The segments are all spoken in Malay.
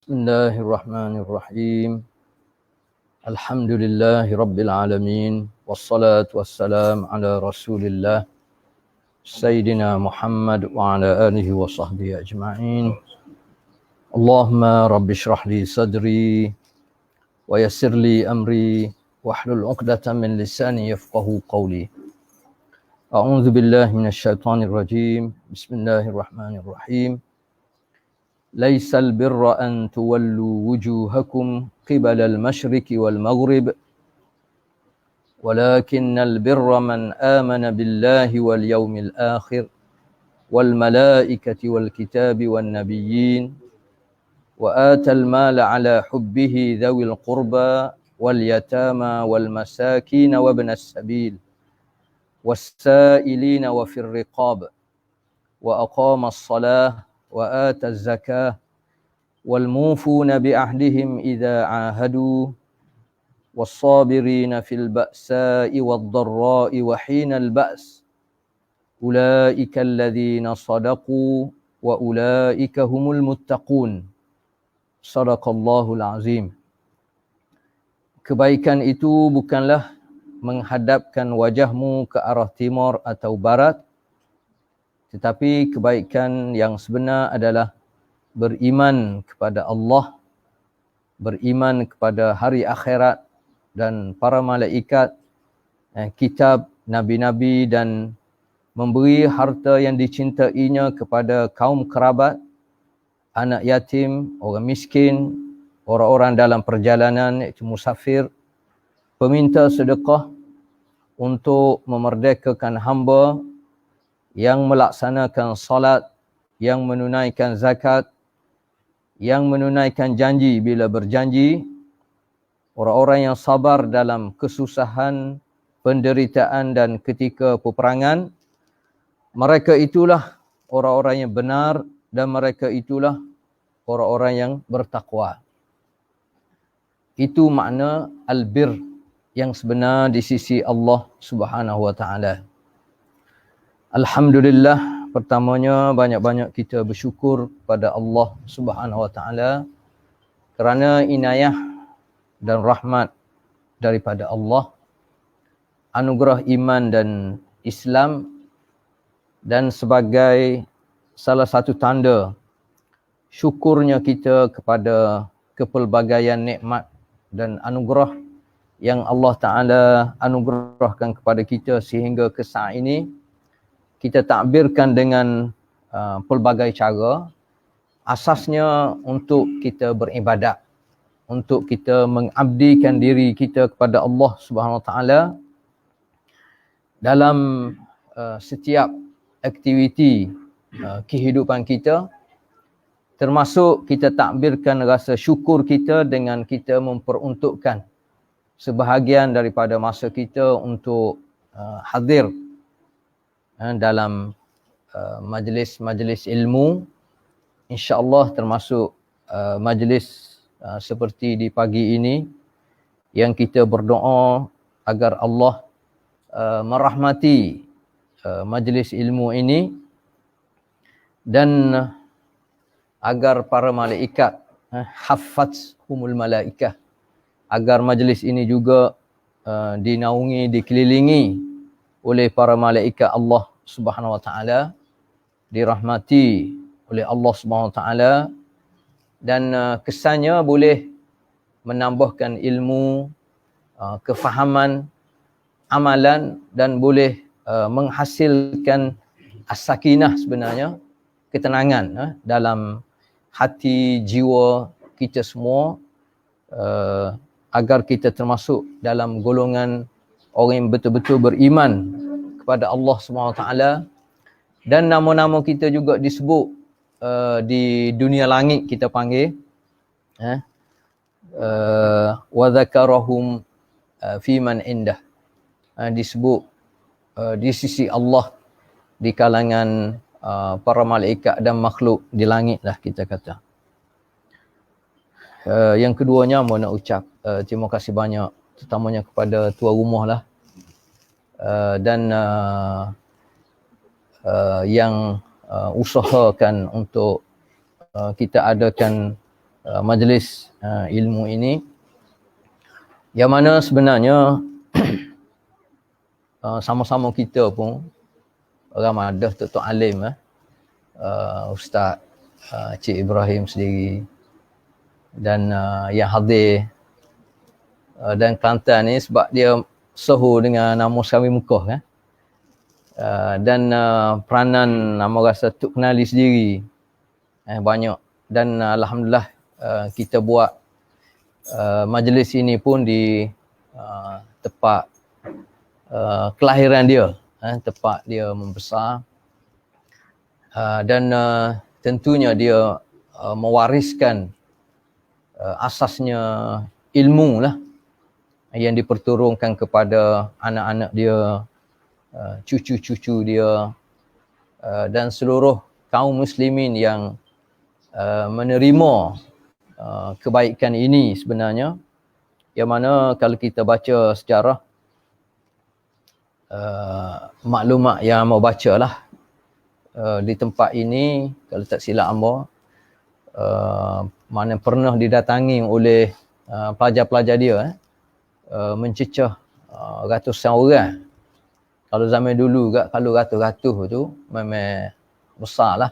Bismillahirrahmanirrahim. Alhamdulillahi rabbil alamin. Wassalatu wassalam ala Rasulillah Sayyidina Muhammad wa ala alihi wa sahbihi ajma'in. Allahumma rabbi shrah li sadri wa yassir li amri wahlul 'uqdatam min lisani yafqahu qawli. A'udzu billahi minasy syaithanir rajim. Bismillahirrahmanirrahim. ليس البر أن تولوا وجوهكم قبل المشرق والمغرب ولكن البر من آمن بالله واليوم الآخر والملائكة والكتاب والنبيين وآتى المال على حبه ذوي القربى واليتامى والمساكين وابن السبيل والسائلين وفي الرقاب وأقام الصلاة وآتى الزكاة والموفون بعهدهم إذا عاهدوا والصابرين في البأساء والضراء وحين البأس أولئك الذين صدقوا وأولئك هم المتقون صدق الله العظيم. Kebaikan itu bukanlah menghadapkan wajahmu ke arah timur atau barat, tetapi kebaikan yang sebenar adalah beriman kepada Allah, beriman kepada hari akhirat dan para malaikat, kitab, nabi-nabi, dan memberi harta yang dicintainya kepada kaum kerabat, anak yatim, orang miskin, orang-orang dalam perjalanan iaitu musafir, peminta sedekah, untuk memerdekakan hamba yang melaksanakan salat, yang menunaikan zakat, yang menunaikan janji bila berjanji, orang-orang yang sabar dalam kesusahan, penderitaan dan ketika peperangan. Mereka itulah orang-orang yang benar dan mereka itulah orang-orang yang bertakwa. Itu makna albir yang sebenar di sisi Allah Subhanahu wa taala. Alhamdulillah, pertamanya banyak-banyak kita bersyukur pada Allah Subhanahu wa taala kerana inayah dan rahmat daripada Allah, anugerah iman dan Islam, dan sebagai salah satu tanda syukurnya kita kepada kepelbagaian nikmat dan anugerah yang Allah Ta'ala anugerahkan kepada kita sehingga ke saat ini, kita takbirkan dengan pelbagai cara. Asasnya untuk kita beribadat, untuk kita mengabdikan diri kita kepada Allah Subhanahu Wa Taala dalam setiap aktiviti kehidupan kita, termasuk kita takbirkan rasa syukur kita dengan kita memperuntukkan sebahagian daripada masa kita untuk hadir dalam majlis-majlis ilmu, insya-Allah termasuk majlis seperti di pagi ini, yang kita berdoa agar Allah merahmati majlis ilmu ini dan agar para malaikat, haffazhumul malaikah, agar majlis ini juga dinaungi, dikelilingi oleh para malaikat Allah Subhanahu wa taala, dirahmati oleh Allah Subhanahu wa taala, dan kesannya boleh menambahkan ilmu, kefahaman, amalan, dan boleh menghasilkan as-sakinah, sebenarnya ketenangan dalam hati jiwa kita semua, agar kita termasuk dalam golongan orang yang betul-betul beriman kepada Allah SWT, dan nama-nama kita juga disebut di dunia langit, kita panggil wa dzakarahum fi man indah, disebut di sisi Allah di kalangan para malaikat dan makhluk di langit lah, kita kata. Yang keduanya, mau nak ucap terima kasih banyak terutamanya kepada tuan rumah lah, dan yang usahakan untuk kita adakan majlis ilmu ini, yang mana sebenarnya sama-sama kita pun orang madah Tok Alim, Ustaz Cik Ibrahim sendiri dan yang hadir dan Kelantan ni, sebab dia sohu dengan nama Sawi Mekah dan peranan nama rasa Tok Kenali sendiri banyak, dan alhamdulillah kita buat majlis ini pun di tempat kelahiran dia, tempat dia membesar, dan tentunya dia mewariskan asasnya ilmu lah yang diperturunkan kepada anak-anak dia, cucu-cucu dia, dan seluruh kaum muslimin yang menerima kebaikan ini sebenarnya. Yang mana kalau kita baca sejarah, maklumat yang mau baca lah di tempat ini, kalau tak silap hamba, mana pernah didatangi oleh pelajar-pelajar dia, mencecah ratusan orang. Kalau zaman dulu kalau ratus-ratus tu memang besar lah.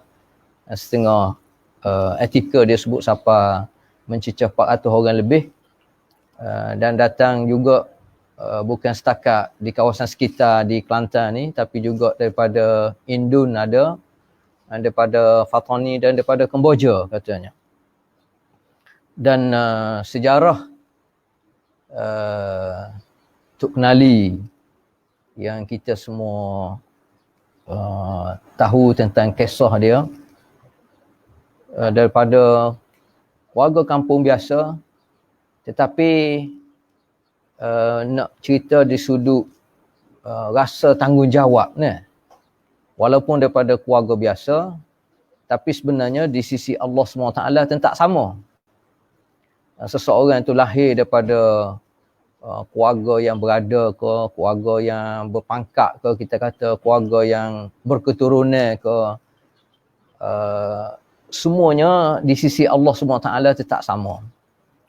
Setengah etika dia sebut siapa mencecah 400 orang lebih, dan datang juga bukan setakat di kawasan sekitar di Kelantan ni, tapi juga daripada Indun ada, daripada Fatani dan daripada Kemboja katanya. Dan sejarah Tok Kenali yang kita semua tahu tentang kisah dia, daripada warga kampung biasa, tetapi nak cerita di sudut rasa tanggungjawab ni, walaupun daripada keluarga biasa, tapi sebenarnya di sisi Allah SWT tentak sama. Seseorang itu lahir daripada keluarga yang berada ke, keluarga yang berpangkat ke, kita kata keluarga yang berketurunan ke, semuanya di sisi Allah SWT tetap sama.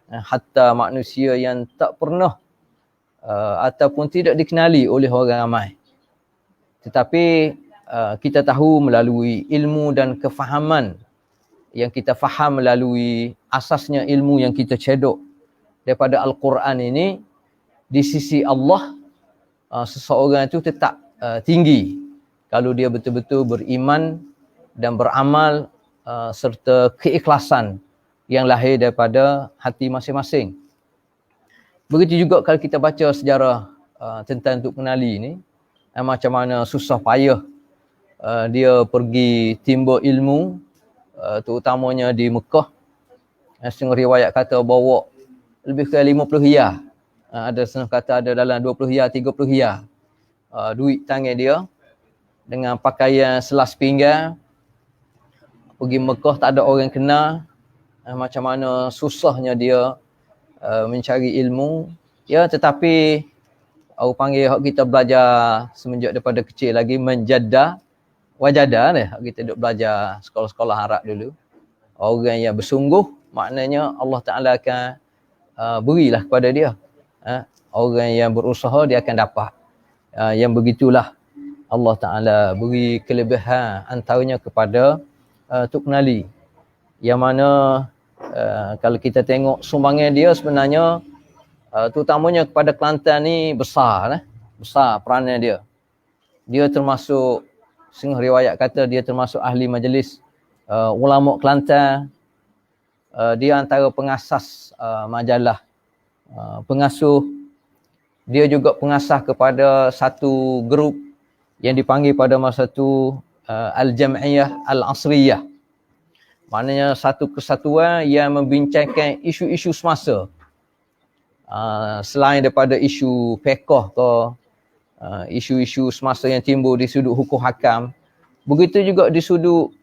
Hatta manusia yang tak pernah ataupun tidak dikenali oleh orang ramai, tetapi kita tahu melalui ilmu dan kefahaman yang kita faham melalui asasnya ilmu yang kita cedok daripada Al-Quran ini, di sisi Allah seseorang itu tetap tinggi kalau dia betul-betul beriman dan beramal serta keikhlasan yang lahir daripada hati masing-masing. Begitu juga kalau kita baca sejarah tentang Tok Kenali ni, macam mana susah payah dia pergi timba ilmu, terutamanya di Mekah. Setengah riwayat kata bawa lebih kurang 50 hiyah. Ada setengah kata ada dalam 20 hiyah, 30 hiyah. Duit tangan dia dengan pakaian selas pinggang. Pergi Mekah tak ada orang kenal. Macam mana susahnya dia mencari ilmu. Ya, tetapi orang panggil hak kita belajar semenjak daripada kecil lagi, menjadah wajadah ni. Kita duk belajar sekolah-sekolah Arab dulu. Orang yang bersungguh, maknanya Allah Ta'ala akan berilah kepada dia. Orang yang berusaha dia akan dapat. Yang begitulah Allah Ta'ala beri kelebihan antaranya kepada Tok Kenali. Yang mana kalau kita tengok sumbangan dia sebenarnya terutamanya kepada Kelantan ni besar. Besar peranan dia. Dia termasuk, setengah riwayat kata dia termasuk ahli majlis ulama Kelantan. Dia antara pengasas majalah pengasuh. Dia juga pengasas kepada satu grup yang dipanggil pada masa itu Al-Jam'iyah Al-Asriyah. Maknanya satu kesatuan yang membincangkan isu-isu semasa. Selain daripada isu fiqh ke, isu-isu semasa yang timbul di sudut hukum hakam, begitu juga di sudut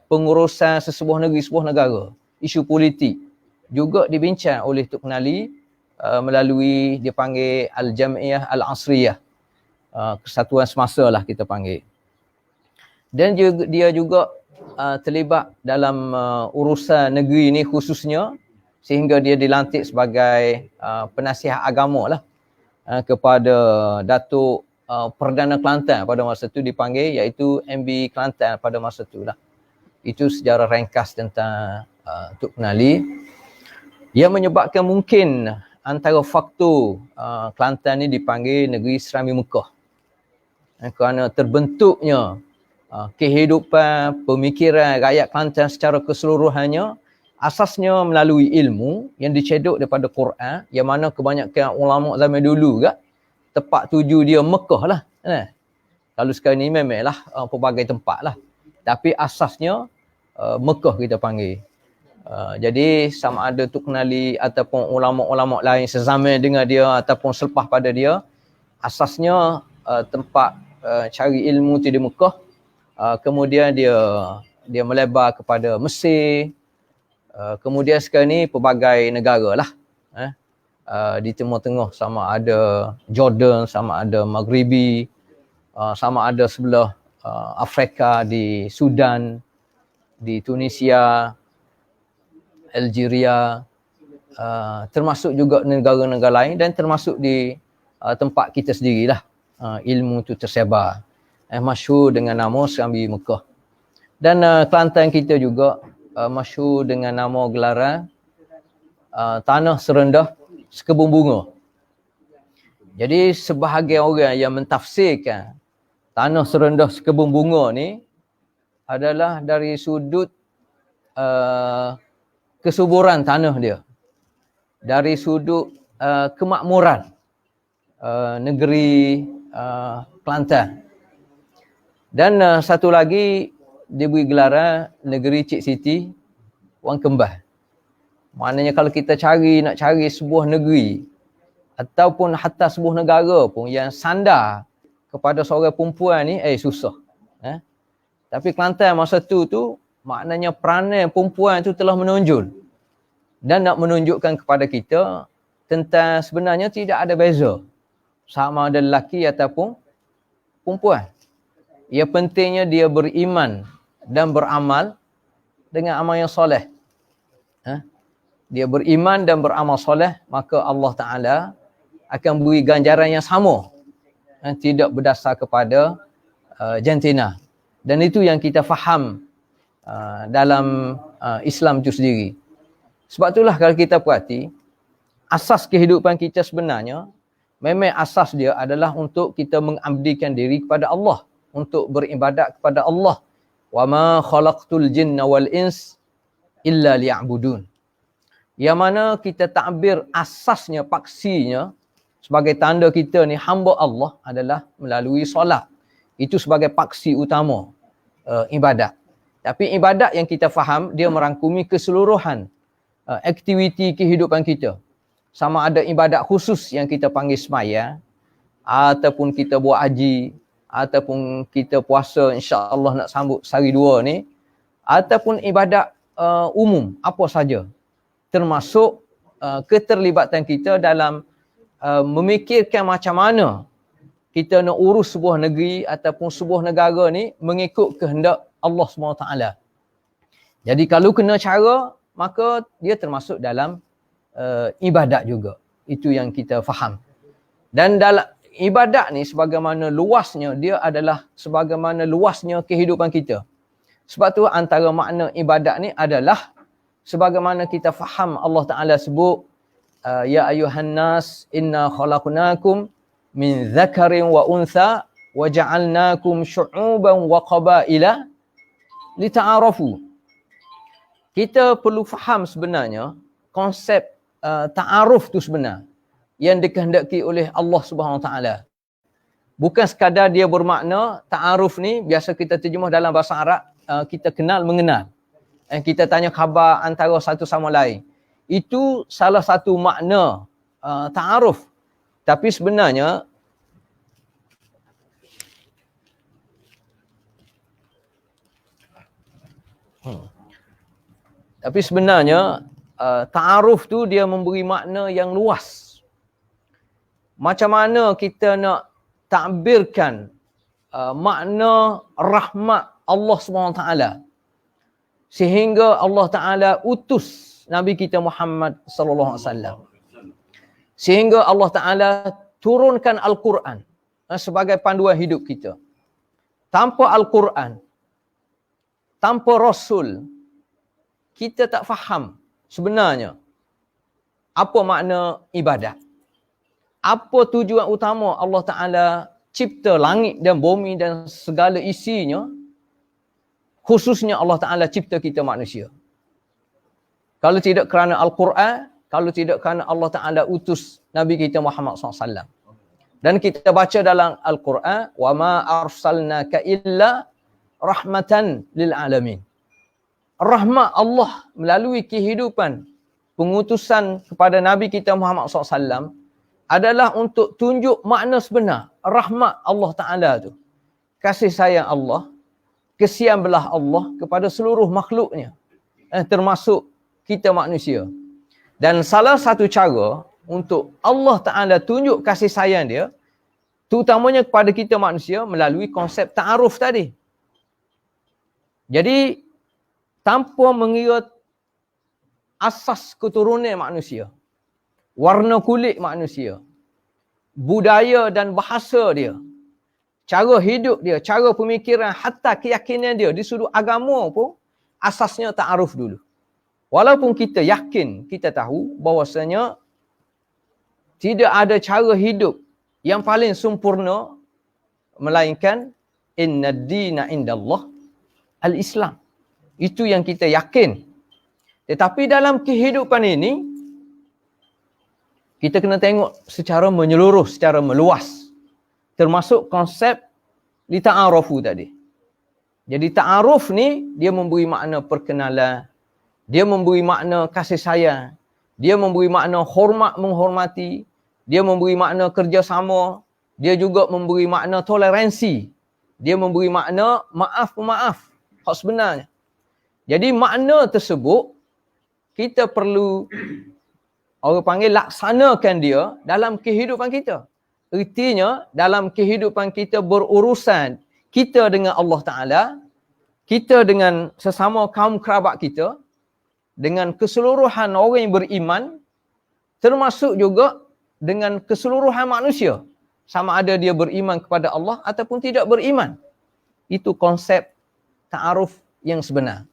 pengurusan sesebuah negeri, sebuah negara. Isu politik juga dibincang oleh Tok Kenali melalui dia panggil Al-Jam'iyah Al-Asriyah. Kesatuan semasa lah kita panggil. Dan dia juga terlibat dalam urusan negeri ni khususnya, sehingga dia dilantik sebagai penasihat agama lah kepada Datuk Perdana Kelantan pada masa tu dipanggil, iaitu MB Kelantan pada masa tu lah. Itu sejarah ringkas tentang Tok Penali. Yang menyebabkan mungkin antara faktor Kelantan ni dipanggil negeri Serami Mekah. Kerana terbentuknya kehidupan, pemikiran rakyat Kelantan secara keseluruhannya asasnya melalui ilmu yang dicedok daripada Quran, yang mana kebanyakan ulama zaman dulu juga tempat tuju dia Mekah lah. Kalau sekarang ni memanglah pelbagai tempat lah. Tapi asasnya Mekah kita panggil. Jadi sama ada Tok Penali ataupun ulama-ulama lain sezaman dengan dia ataupun selepas pada dia, asasnya tempat cari ilmu tu di Mekah. Kemudian dia melebar kepada Mesir. Kemudian sekarang ni pelbagai negara lah. Di Timur Tengah, sama ada Jordan, sama ada Maghribi, sama ada sebelah Afrika di Sudan, di Tunisia, Algeria, termasuk juga negara-negara lain dan termasuk di tempat kita sendirilah. Ilmu tu tersebar. Masyhur dengan nama Serambi Mekah. Dan Kelantan kita juga masyhur dengan nama gelaran Tanah Serendah Sekebun Bunga. Jadi sebahagian orang yang mentafsirkan Tanah Serendah Sekebun Bunga ni adalah dari sudut kesuburan tanah dia, dari sudut kemakmuran negeri Kelantan. Dan satu lagi diberi gelaran negeri Cik Siti Wang Kembang. Maknanya kalau kita nak cari sebuah negeri ataupun hatta sebuah negara pun yang sandar kepada seorang perempuan ni, susah. Tapi Kelantan masa tu maknanya peranan perempuan tu telah menonjol dan nak menunjukkan kepada kita tentang sebenarnya tidak ada beza sama ada lelaki ataupun perempuan. Ia pentingnya dia beriman dan beramal dengan amal yang soleh. Dia beriman dan beramal soleh, maka Allah Ta'ala akan beri ganjaran yang sama. Tidak berdasar kepada jantina. Dan itu yang kita faham dalam Islam itu sendiri. Sebab itulah kalau kita perhati, asas kehidupan kita sebenarnya, memang asas dia adalah untuk kita mengabdikan diri kepada Allah, untuk beribadat kepada Allah. Wa ma khalaqtul jinna wal ins illa liya'budun. Yang mana kita takbir asasnya, paksinya sebagai tanda kita ni hamba Allah adalah melalui solat. Itu sebagai paksi utama ibadat. Tapi ibadat yang kita faham, dia merangkumi keseluruhan aktiviti kehidupan kita. Sama ada ibadat khusus yang kita panggil sembahyang, ataupun kita buat haji, ataupun kita puasa insya-Allah nak sambut sehari dua ni, ataupun ibadat umum apa saja, termasuk keterlibatan kita dalam memikirkan macam mana kita nak urus sebuah negeri ataupun sebuah negara ni mengikut kehendak Allah SWT. Jadi kalau kena cara, maka dia termasuk dalam ibadat juga. Itu yang kita faham. Dan dalam ibadat ni sebagaimana luasnya, dia adalah sebagaimana luasnya kehidupan kita. Sebab tu antara makna ibadat ni adalah sebagaimana kita faham Allah Ta'ala sebut, ya ayuhan nas inna khalaqnakum min dzakarin wa untha wa ja'alnakum syu'uban wa qabaila lita'arafu. Kita perlu faham sebenarnya konsep ta'aruf tu sebenar yang dikehendaki oleh Allah Subhanahu Taala. Bukan sekadar dia bermakna ta'aruf ni biasa kita terjemah dalam bahasa Arab, kita kenal mengenal. Kita tanya khabar antara satu sama lain. Itu salah satu makna ta'aruf. Tapi sebenarnya ta'aruf tu dia memberi makna yang luas. Macam mana kita nak takbirkan makna rahmat Allah SWT sehingga Allah Ta'ala utus Nabi kita Muhammad sallallahu alaihi wasallam. Sehingga Allah Ta'ala turunkan Al-Quran sebagai panduan hidup kita. Tanpa Al-Quran, tanpa Rasul, kita tak faham sebenarnya apa makna ibadat. Apa tujuan utama Allah Ta'ala cipta langit dan bumi dan segala isinya, khususnya Allah Ta'ala cipta kita manusia. Kalau tidak kerana Al-Quran, kalau tidak kerana Allah Ta'ala utus Nabi kita Muhammad SAW. Dan kita baca dalam Al-Quran, وَمَا أَرْسَلْنَاكَ إِلَّا رَحْمَةً لِلْعَالَمِينَ. Rahmat Allah melalui kehidupan pengutusan kepada Nabi kita Muhammad SAW adalah untuk tunjuk makna sebenar rahmat Allah Ta'ala tu. Kasih sayang Allah, kesian belah Allah kepada seluruh makhluknya, termasuk kita manusia. Dan salah satu cara untuk Allah Ta'ala tunjuk kasih sayang dia, terutamanya kepada kita manusia, melalui konsep ta'aruf tadi. Jadi, tanpa mengira asas keturunan manusia, warna kulit manusia, budaya dan bahasa dia, cara hidup dia, cara pemikiran, hatta keyakinan dia di sudut agama pun, asasnya ta'aruf dulu. Walaupun kita yakin, kita tahu bahawasanya tidak ada cara hidup yang paling sempurna melainkan inna ad-dina indallah al-Islam. Itu yang kita yakin. Tetapi dalam kehidupan ini, kita kena tengok secara menyeluruh, secara meluas. Termasuk konsep li ta'arufu tadi. Jadi ta'aruf ni, dia memberi makna perkenalan, dia memberi makna kasih sayang, dia memberi makna hormat menghormati, dia memberi makna kerjasama, dia juga memberi makna toleransi, dia memberi makna maaf pemaaf, hak sebenarnya. Jadi makna tersebut, kita perlu, orang panggil, laksanakan dia dalam kehidupan kita. Ertinya, dalam kehidupan kita berurusan, kita dengan Allah Ta'ala, kita dengan sesama kaum kerabat kita, dengan keseluruhan orang yang beriman, termasuk juga dengan keseluruhan manusia. Sama ada dia beriman kepada Allah ataupun tidak beriman. Itu konsep ta'aruf yang sebenar.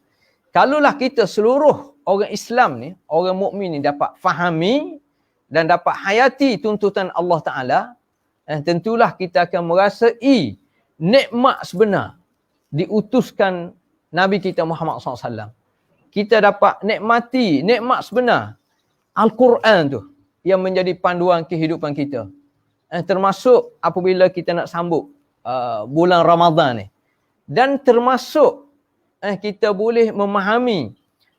Kalaulah kita seluruh orang Islam ni, orang mukmin ni dapat fahami dan dapat hayati tuntutan Allah Ta'ala, tentulah kita akan merasai nikmat sebenar diutuskan Nabi kita Muhammad SAW. Kita dapat nikmati nikmat sebenar Al-Quran tu yang menjadi panduan kehidupan kita. Termasuk apabila kita nak sambut bulan Ramadan ni. Dan termasuk kita boleh memahami,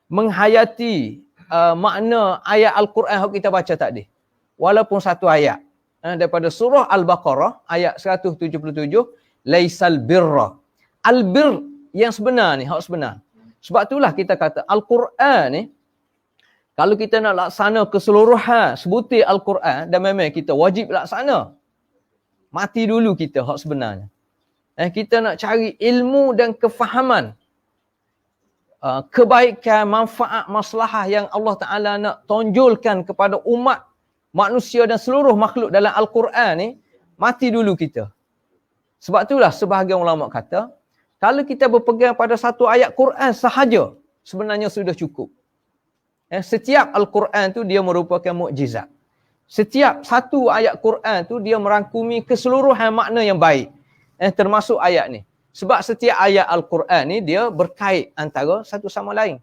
menghayati makna ayat Al-Quran yang kita baca tadi. Walaupun satu ayat. Daripada surah Al-Baqarah ayat 177, laisal birra. Al-bir yang sebenar ni, hak sebenar. Sebab itulah kita kata Al-Quran ni, kalau kita nak laksana keseluruhan sebutir Al-Quran, dan memang kita wajib laksana. Mati dulu kita hak sebenarnya. Kita nak cari ilmu dan kefahaman, kebaikan, manfaat, maslahah yang Allah Ta'ala nak tonjolkan kepada umat manusia dan seluruh makhluk dalam Al-Quran ni, mati dulu kita. Sebab itulah sebahagian ulama kata, kalau kita berpegang pada satu ayat Quran sahaja, sebenarnya sudah cukup. Setiap Al-Quran tu dia merupakan mukjizat. Setiap satu ayat Quran tu dia merangkumi keseluruhan makna yang baik. Termasuk ayat ni. Sebab setiap ayat Al-Quran ni dia berkait antara satu sama lain.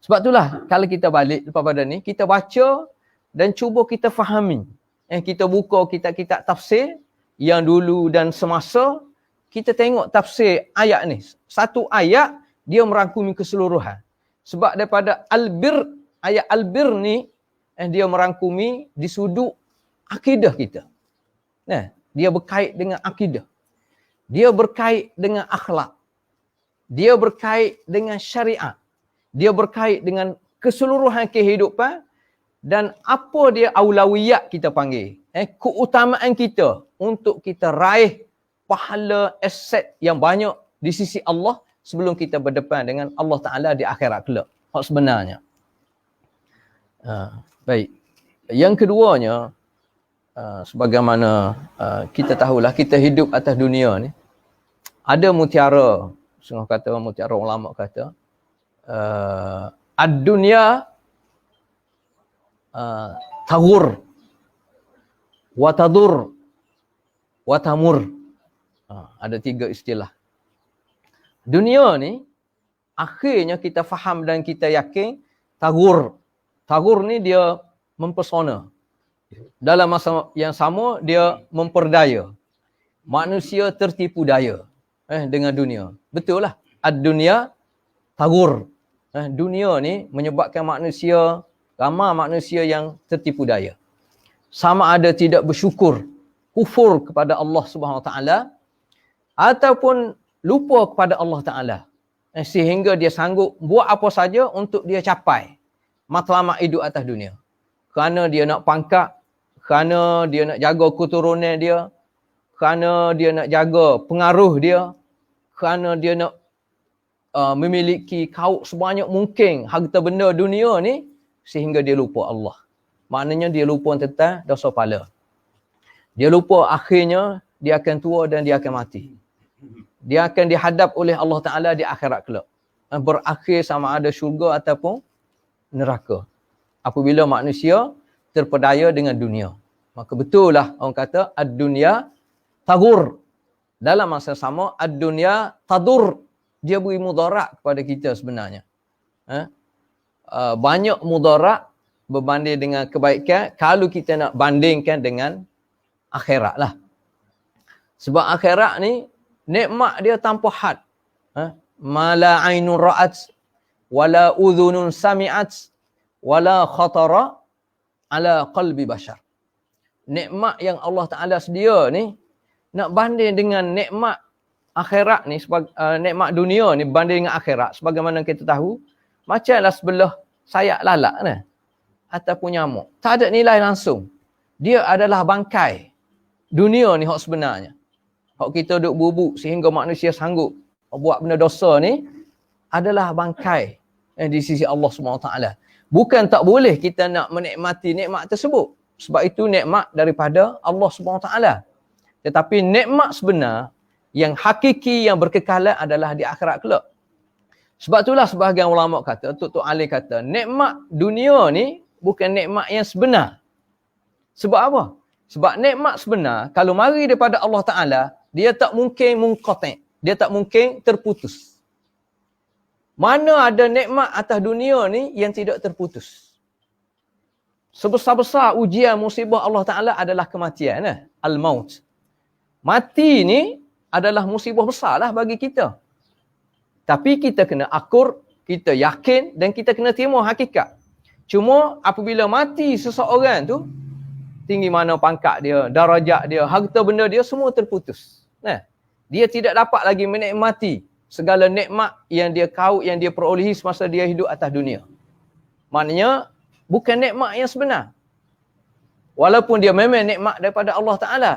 Sebab itulah kalau kita balik lepas pada ni, kita baca dan cuba kita fahami. Kita buka kitab-kitab tafsir yang dulu dan semasa, kita tengok tafsir ayat ni. Satu ayat, dia merangkumi keseluruhan. Sebab daripada Al-Bir, ayat Al-Bir ni, dia merangkumi di sudut akidah kita. Dia berkait dengan akidah. Dia berkait dengan akhlak. Dia berkait dengan syariat. Dia berkait dengan keseluruhan kehidupan. Dan apa dia aulawiyat kita panggil. Keutamaan kita untuk kita raih pahala aset yang banyak di sisi Allah sebelum kita berdepan dengan Allah Ta'ala di akhirat kelak. Hak sebenarnya. Baik. Yang keduanya, sebagaimana kita tahulah, kita hidup atas dunia ni, ada mutiara, setengah kata mutiara ulama kata, ad-dunya taghur wa tadur wa tamur. Ada 3 istilah. Dunia ni akhirnya kita faham dan kita yakin taghur. Taghur ni dia mempesona. Dalam masa yang sama dia memperdaya. Manusia tertipu daya dengan dunia. Betul lah. Ad-dunya taghur. Dunia ni menyebabkan manusia, ramai manusia yang tertipu daya. Sama ada tidak bersyukur, kufur kepada Allah Subhanahu Wa Taala, ataupun lupa kepada Allah Ta'ala. Sehingga dia sanggup buat apa saja untuk dia capai matlamat hidup atas dunia. Kerana dia nak pangkat, kerana dia nak jaga keturunan dia, kerana dia nak jaga pengaruh dia, kerana dia nak memiliki kaum sebanyak mungkin harta benda dunia ni, sehingga dia lupa Allah. Maknanya dia lupa tentang dosa pala. Dia lupa akhirnya dia akan tua dan dia akan mati. Dia akan dihadap oleh Allah Ta'ala di akhirat kelak. Berakhir sama ada syurga ataupun neraka. Apabila manusia terpedaya dengan dunia. Maka betul lah orang kata ad-dunya taghur. Dalam masa sama ad-dunya tadur. Dia beri mudarat kepada kita sebenarnya. Banyak mudarat berbanding dengan kebaikan kalau kita nak bandingkan dengan akhirat lah. Sebab akhirat ni nikmat dia tanpa had. Mala ainun ra'at wala udhunun sami'at wala khatara ala qalbi bashar. Nikmat yang Allah Ta'ala sedia ni nak banding dengan nikmat akhirat ni, nikmat dunia ni banding dengan akhirat, sebagaimana kita tahu, macamlah sebelah sayap lalat ni ataupun nyamuk. Tak ada nilai langsung. Dia adalah bangkai. Dunia ni hak sebenarnya. Hak kita duk bubuk sehingga manusia sanggup buat benda dosa ni adalah bangkai di sisi Allah SWT. Bukan tak boleh kita nak menikmati nikmat tersebut. Sebab itu nikmat daripada Allah SWT. Tetapi nikmat sebenar yang hakiki, yang berkekalan adalah di akhirat kelak. Sebab itulah sebahagian ulama kata, Tok Ali kata, nikmat dunia ni bukan nikmat yang sebenar. Sebab apa? Sebab nikmat sebenar, kalau mari daripada Allah Ta'ala, dia tak mungkin munqati'. Dia tak mungkin terputus. Mana ada nikmat atas dunia ni yang tidak terputus. Sebesar-besar ujian musibah Allah Ta'ala adalah kematian. Al-maut. Mati ni adalah musibah besar lah bagi kita. Tapi kita kena akur, kita yakin dan kita kena terima hakikat. Cuma apabila mati seseorang tu, tinggi mana pangkat dia, darajat dia, harta benda dia, semua terputus. Dia tidak dapat lagi menikmati segala nikmat yang dia yang dia perolehi semasa dia hidup atas dunia. Maknanya, bukan nikmat yang sebenar. Walaupun dia memang nikmat daripada Allah Ta'ala.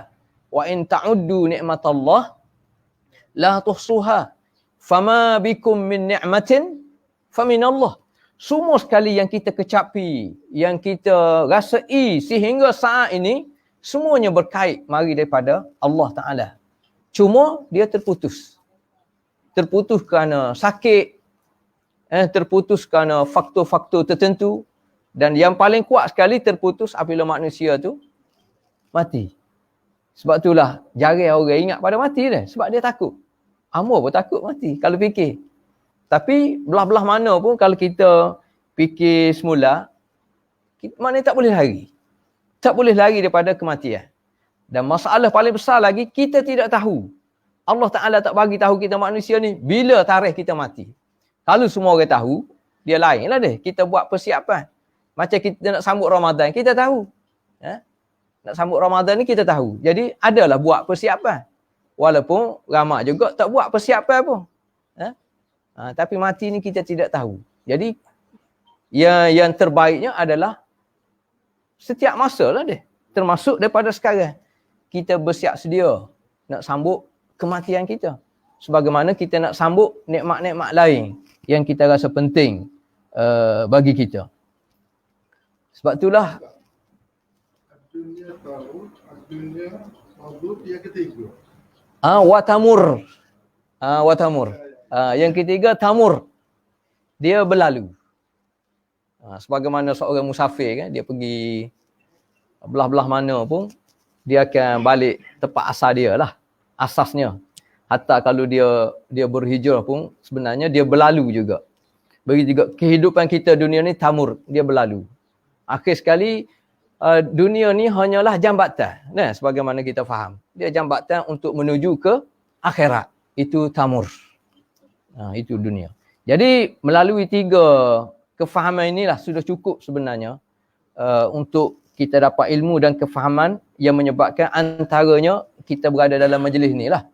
Wa in ta'uddu ni'matallah la tuhsuha. Fama bikum min ni'matin faminallah. Semua sekali yang kita kecapi, yang kita rasai sehingga saat ini, semuanya berkait mari daripada Allah Ta'ala. Cuma dia terputus. Terputus kerana sakit, terputus kerana faktor-faktor tertentu, dan yang paling kuat sekali terputus apabila manusia tu mati. Sebab itulah jarang orang ingat pada mati dia, sebab dia takut. Amor pun takut mati kalau fikir. Tapi belah-belah mana pun kalau kita fikir semula, maknanya tak boleh lari. Tak boleh lari daripada kematian. Dan masalah paling besar lagi, kita tidak tahu. Allah Ta'ala tak bagi tahu kita manusia ni bila tarikh kita mati. Kalau semua orang tahu, dia lain lah deh. Kita buat persiapan. Macam kita nak sambut Ramadan, kita tahu. Nak sambut Ramadan ni kita tahu. Jadi adalah buat persiapan. Walaupun ramai juga tak buat persiapan pun. Tapi mati ni kita tidak tahu. Jadi yang terbaiknya adalah setiap masa lah deh. Termasuk daripada sekarang. Kita bersiap sedia nak sambut kematian kita. sebagaimana kita nak sambut nikmat-nikmat lain yang kita rasa penting bagi kita. Sebab itulah dunia tahu, dunia mabut yang ketiga. Watamur. Watamur. Yang ketiga tamur. Dia berlalu. Sebagaimana seorang musafir kan, dia pergi belah-belah mana pun, dia akan balik tempat asal dia lah. Asasnya. Hatta kalau dia berhijrah pun, sebenarnya dia berlalu juga. Begitu juga kehidupan kita dunia ni tamur, dia berlalu. Akhir sekali, dunia ni hanyalah jambatan. Nah, sebagaimana kita faham. Dia jambatan untuk menuju ke akhirat. Itu tamur. Itu dunia. Jadi melalui 3 kefahaman inilah sudah cukup sebenarnya untuk kita dapat ilmu dan kefahaman yang menyebabkan antaranya kita berada dalam majlis ni lah.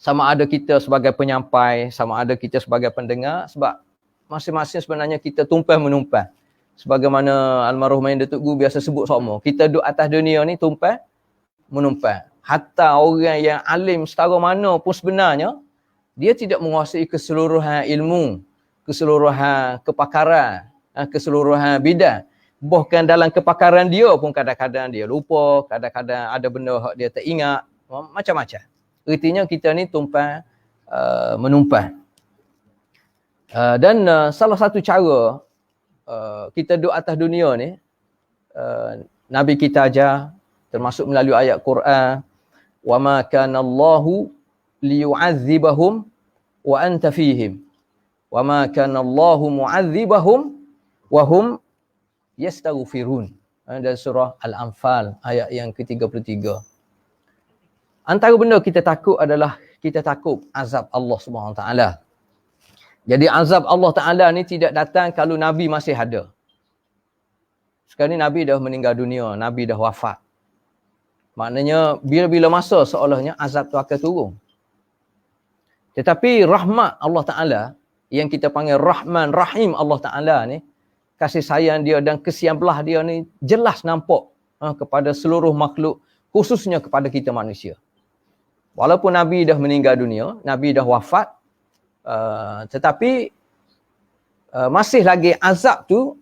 Sama ada kita sebagai penyampai, sama ada kita sebagai pendengar, sebab masing-masing sebenarnya kita tumpah menumpah. Sebagaimana almarhum Main Datuk Guru biasa sebut sama, kita duduk atas dunia ni tumpah menumpah. Hatta orang yang alim setara mana pun sebenarnya, dia tidak menguasai keseluruhan ilmu, keseluruhan kepakaran, keseluruhan bidang. Bahkan dalam kepakaran dia pun kadang-kadang dia lupa, kadang-kadang ada benda yang dia tak ingat, macam-macam. Artinya kita ni tumpah menumpah. Dan salah satu cara kita duduk atas dunia ni, Nabi kita ajar, termasuk melalui ayat Quran, wa ma kana Allahu liyu'adzibahum wa anta fihim wa ma kana Allahu mu'adzibahum wa hum yastaghfirun. Dan surah Al-Anfal ayat yang ke-33. Antara benda kita takut adalah kita takut azab Allah Subhanahu Wa Taala. Jadi azab Allah Ta'ala ni tidak datang kalau Nabi masih ada. Sekarang ni Nabi dah meninggal dunia, Nabi dah wafat. Maknanya bila-bila masa seolahnya azab tu akan turun. Tetapi rahmat Allah Ta'ala, yang kita panggil Rahman Rahim Allah Ta'ala ni, kasih sayang dia dan kesian belah dia ni jelas nampak kepada seluruh makhluk, khususnya kepada kita manusia. Walaupun Nabi dah meninggal dunia, Nabi dah wafat, tetapi masih lagi azab tu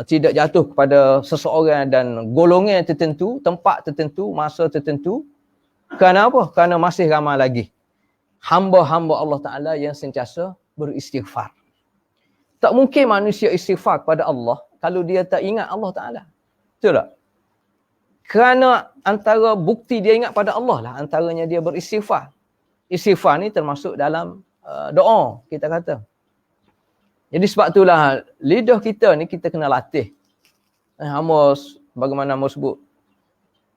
tidak jatuh kepada seseorang dan golongan tertentu, tempat tertentu, masa tertentu. Kerana apa? Kerana masih ramai lagi hamba-hamba Allah Ta'ala yang sentiasa beristighfar. Tak mungkin manusia istighfar kepada Allah kalau dia tak ingat Allah Ta'ala. Betul tak? Kerana antara bukti dia ingat pada Allah lah, antaranya dia beristighfar. Istighfar ni termasuk dalam doa, kita kata. Jadi sebab itulah lidah kita ni kita kena latih. Amos, bagaimana Amos sebut,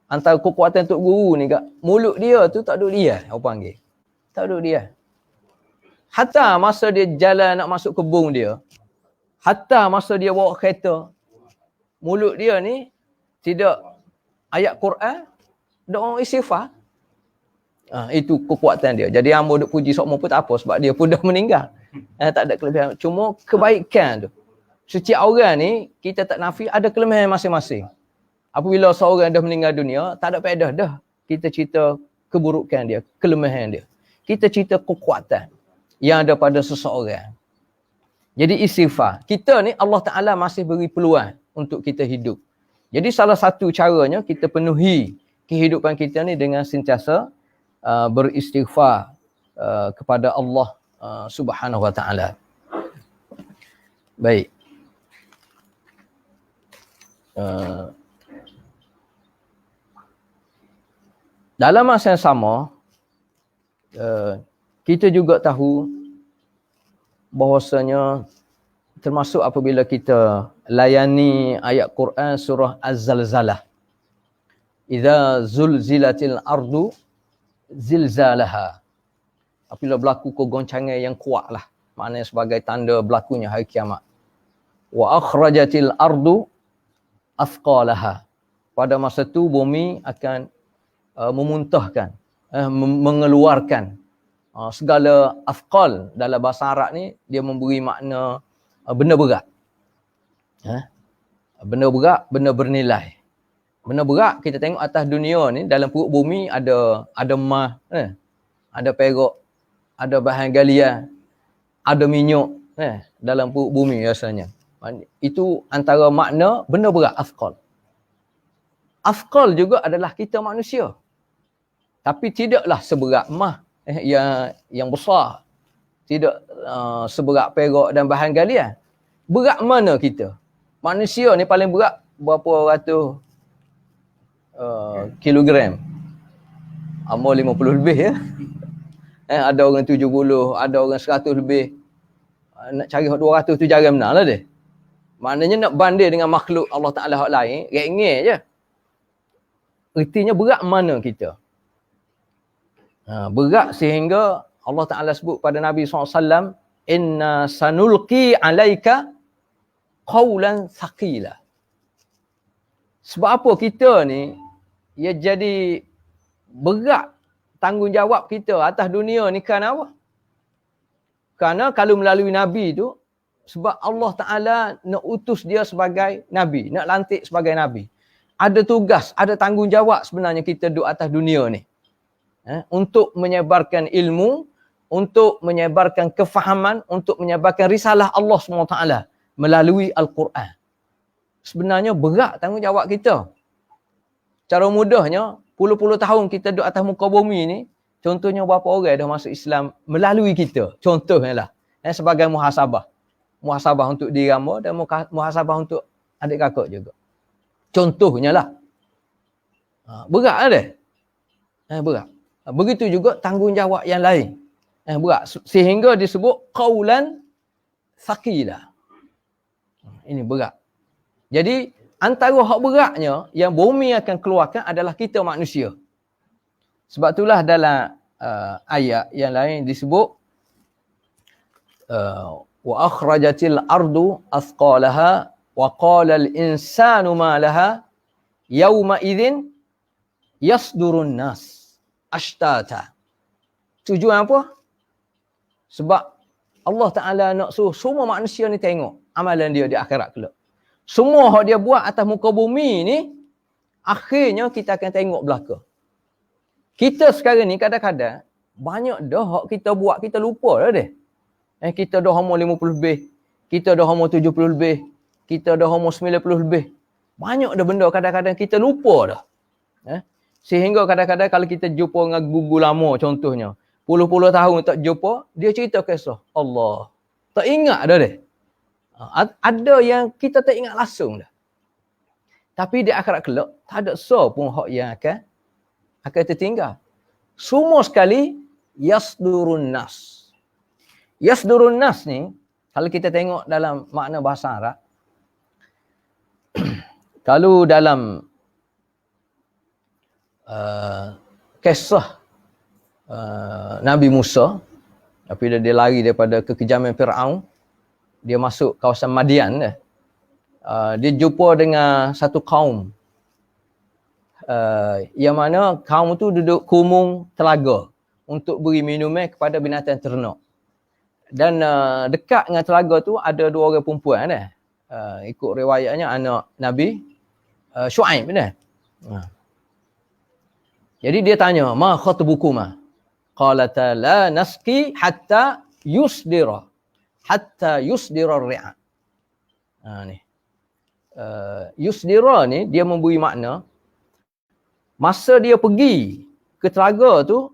antara kekuatan Tok Guru ni kat mulut dia tu tak duduk dia, apa panggil. Tak duduk dia. Hatta masa dia jalan nak masuk kebun dia, hatta masa dia bawa kereta, mulut dia ni tidak ayat Quran, doa istighfar. Itu kekuatan dia. Jadi hamba duk puji sokmo pun tak apa sebab dia pun dah meninggal. Tak ada kelebihan. Cuma kebaikan tu. Setiap orang ni kita tak nafi ada kelemahan masing-masing. Apabila seorang dah meninggal dunia, tak ada faedah dah kita cerita keburukan dia, kelemahan dia. Kita cerita kekuatan yang ada pada seseorang. Jadi istighfar. Kita ni Allah Ta'ala masih beri peluang untuk kita hidup. Jadi salah satu caranya kita penuhi kehidupan kita ni dengan sentiasa beristighfar kepada Allah Subhanahu Wa Taala. Baik. Dalam masa yang sama, kita juga tahu bahawasanya termasuk apabila kita layani ayat Quran surah Az-Zalzalah. Idza zulzilatil ardu zilzalaha. Apabila berlaku kegoncangan yang kuat lah. Maknanya sebagai tanda berlakunya hari kiamat. Wa akhrajatil ardu athqalaha. Pada masa itu bumi akan memuntahkan, mengeluarkan segala athqal dalam bahasa Arab ni, dia memberi makna benda berat. Benda berat, benda bernilai. Benda berat kita tengok atas dunia ni, dalam perut bumi ada emas, ada perak, ada bahan galian, ada minyak dalam bumi biasanya. Itu antara makna benda berat, afqal. Afqal juga adalah kita manusia. Tapi tidaklah seberat emas yang besar. Tidak seberat perak dan bahan galian. Berat mana kita? Manusia ni paling berat berapa ratus kilogram. Amor 50 lebih ya. Ada orang 70, ada orang 100 lebih. Nak cari 200 tu jarang benar lah dia. Maknanya nak banding dengan makhluk Allah Ta'ala hak lain, rengek je. Ertinya berat mana kita? Berat sehingga Allah Ta'ala sebut pada Nabi SAW, inna sanulqi alaika qawlan thaqila. Sebab apa kita ni, ia jadi berat tanggungjawab kita atas dunia ni kerana apa? Kerana kalau melalui Nabi tu, sebab Allah Ta'ala nak utus dia sebagai Nabi, nak lantik sebagai Nabi. Ada tugas, ada tanggungjawab sebenarnya kita duduk atas dunia ni. Untuk menyebarkan ilmu, untuk menyebarkan kefahaman, untuk menyebarkan risalah Allah SWT melalui Al-Quran. Sebenarnya berat tanggungjawab kita. Cara mudahnya, puluh-puluh tahun kita duduk atas muka bumi ni, contohnya berapa orang dah masuk Islam melalui kita. Contohnya lah. Sebagai muhasabah. Muhasabah untuk diri hamba dan muhasabah untuk adik kakak juga. Contohnya lah. Berat lah dia. Berat. Begitu juga tanggungjawab yang lain. Berat. Sehingga disebut qawlan thaqila. Ini berat. Jadi antara hak beratnya yang bumi akan keluarkan adalah kita manusia. Sebab itulah dalam ayat yang lain disebut wa akhrajatil ardu athqalaha wa qala al insanu ma laha yauma idzin yasdurun nas ashtata. Tujuan apa? Sebab Allah Ta'ala nak suruh semua manusia ni tengok amalan dia di akhirat kelak. Semua yang dia buat atas muka bumi ni, akhirnya kita akan tengok belakang. Kita sekarang ni kadang-kadang, banyak dah hak kita buat, kita lupa dah deh. Kita dah umur 50 lebih, kita dah umur 70 lebih, kita dah umur 90 lebih. Banyak dah benda kadang-kadang kita lupa dah. Sehingga kadang-kadang kalau kita jumpa dengan guru lama contohnya, puluh-puluh tahun tak jumpa, dia cerita kisah. Allah. Tak ingat dah deh. Ada yang kita tak ingat langsung dah. Tapi di akhirat kelak, tak ada pun hak yang akan tertinggal. Semua sekali, yasdurun nas. Yasdurun nas ni, kalau kita tengok dalam makna bahasa Arab, kalau dalam kisah Nabi Musa, apabila dia lari daripada kekejaman Fir'aun, dia masuk kawasan Madian, dia jumpa dengan satu kaum yang mana kaum tu duduk kumung telaga untuk beri minumnya kepada binatang ternak. Dan dekat dengan telaga tu ada dua orang perempuan ikut riwayatnya anak Nabi Syuaib . Jadi dia tanya, ma khatbukuma? Qalata la nasqi hatta yusdira ar-ri'a. Yusdira ni dia memberi makna masa dia pergi ke telaga tu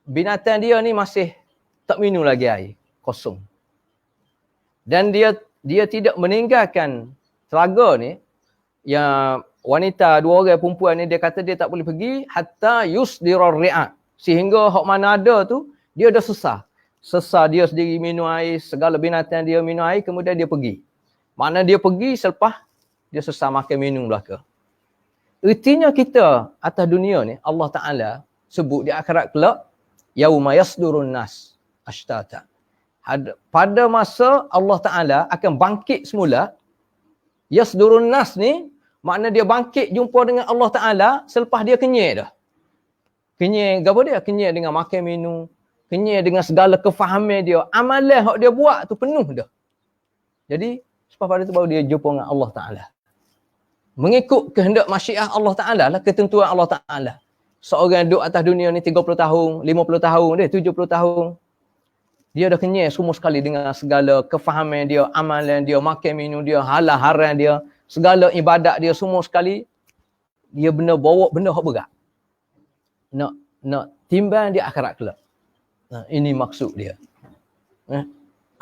binatang dia ni masih tak minum lagi air, kosong. Dan dia tidak meninggalkan telaga ni, yang wanita dua orang perempuan ni dia kata dia tak boleh pergi hatta yusdira ar-ri'a, sehingga hak mana ada tu dia dah sesar dia sendiri minum air, segala binatang dia minum air, kemudian dia pergi. Mana dia pergi selepas dia sesar makan minum belaka. Ertinya kita atas dunia ni Allah Ta'ala sebut di akhirat kelak yauma yasdurun nas ashtata. Pada masa Allah Ta'ala akan bangkit semula, yasdurun nas ni makna dia bangkit jumpa dengan Allah Ta'ala selepas dia kenyek dah. Kenyek apa dia? Kenyek dengan makan minum, kenyek dengan segala kefahaman dia. Amalan yang dia buat tu penuh dah. Jadi, sebab pada tu baru dia jumpa dengan Allah Ta'ala. Mengikut kehendak masyiah Allah Ta'ala lah, ketentuan Allah Ta'ala. Seorang duduk atas dunia ni 30 tahun, 50 tahun dia, 70 tahun. Dia dah kenyang semua sekali dengan segala kefahaman dia, amalan dia, makan minum dia, halal haram dia, segala ibadat dia semua sekali. Dia bawa benda hak berat. Nak timbang di akhirat kelak. Ini maksud dia.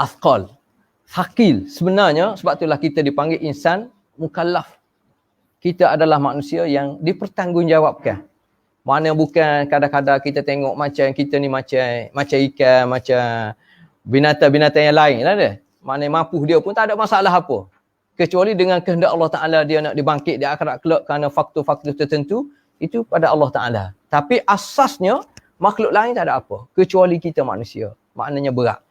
Asqal. Thaqil. Sebenarnya sebab itulah kita dipanggil insan mukallaf. Kita adalah manusia yang dipertanggungjawabkan. Mana bukan kadang-kadang kita tengok macam kita ni macam ikan, macam binatang-binatang yang lain lah dia. Mana mampu dia pun tak ada masalah apa. Kecuali dengan kehendak Allah Ta'ala dia nak dibangkit di akhirat kelak kerana faktor-faktor tertentu, itu pada Allah Ta'ala. Tapi asasnya makhluk lain tak ada apa. Kecuali kita manusia. Maknanya berat.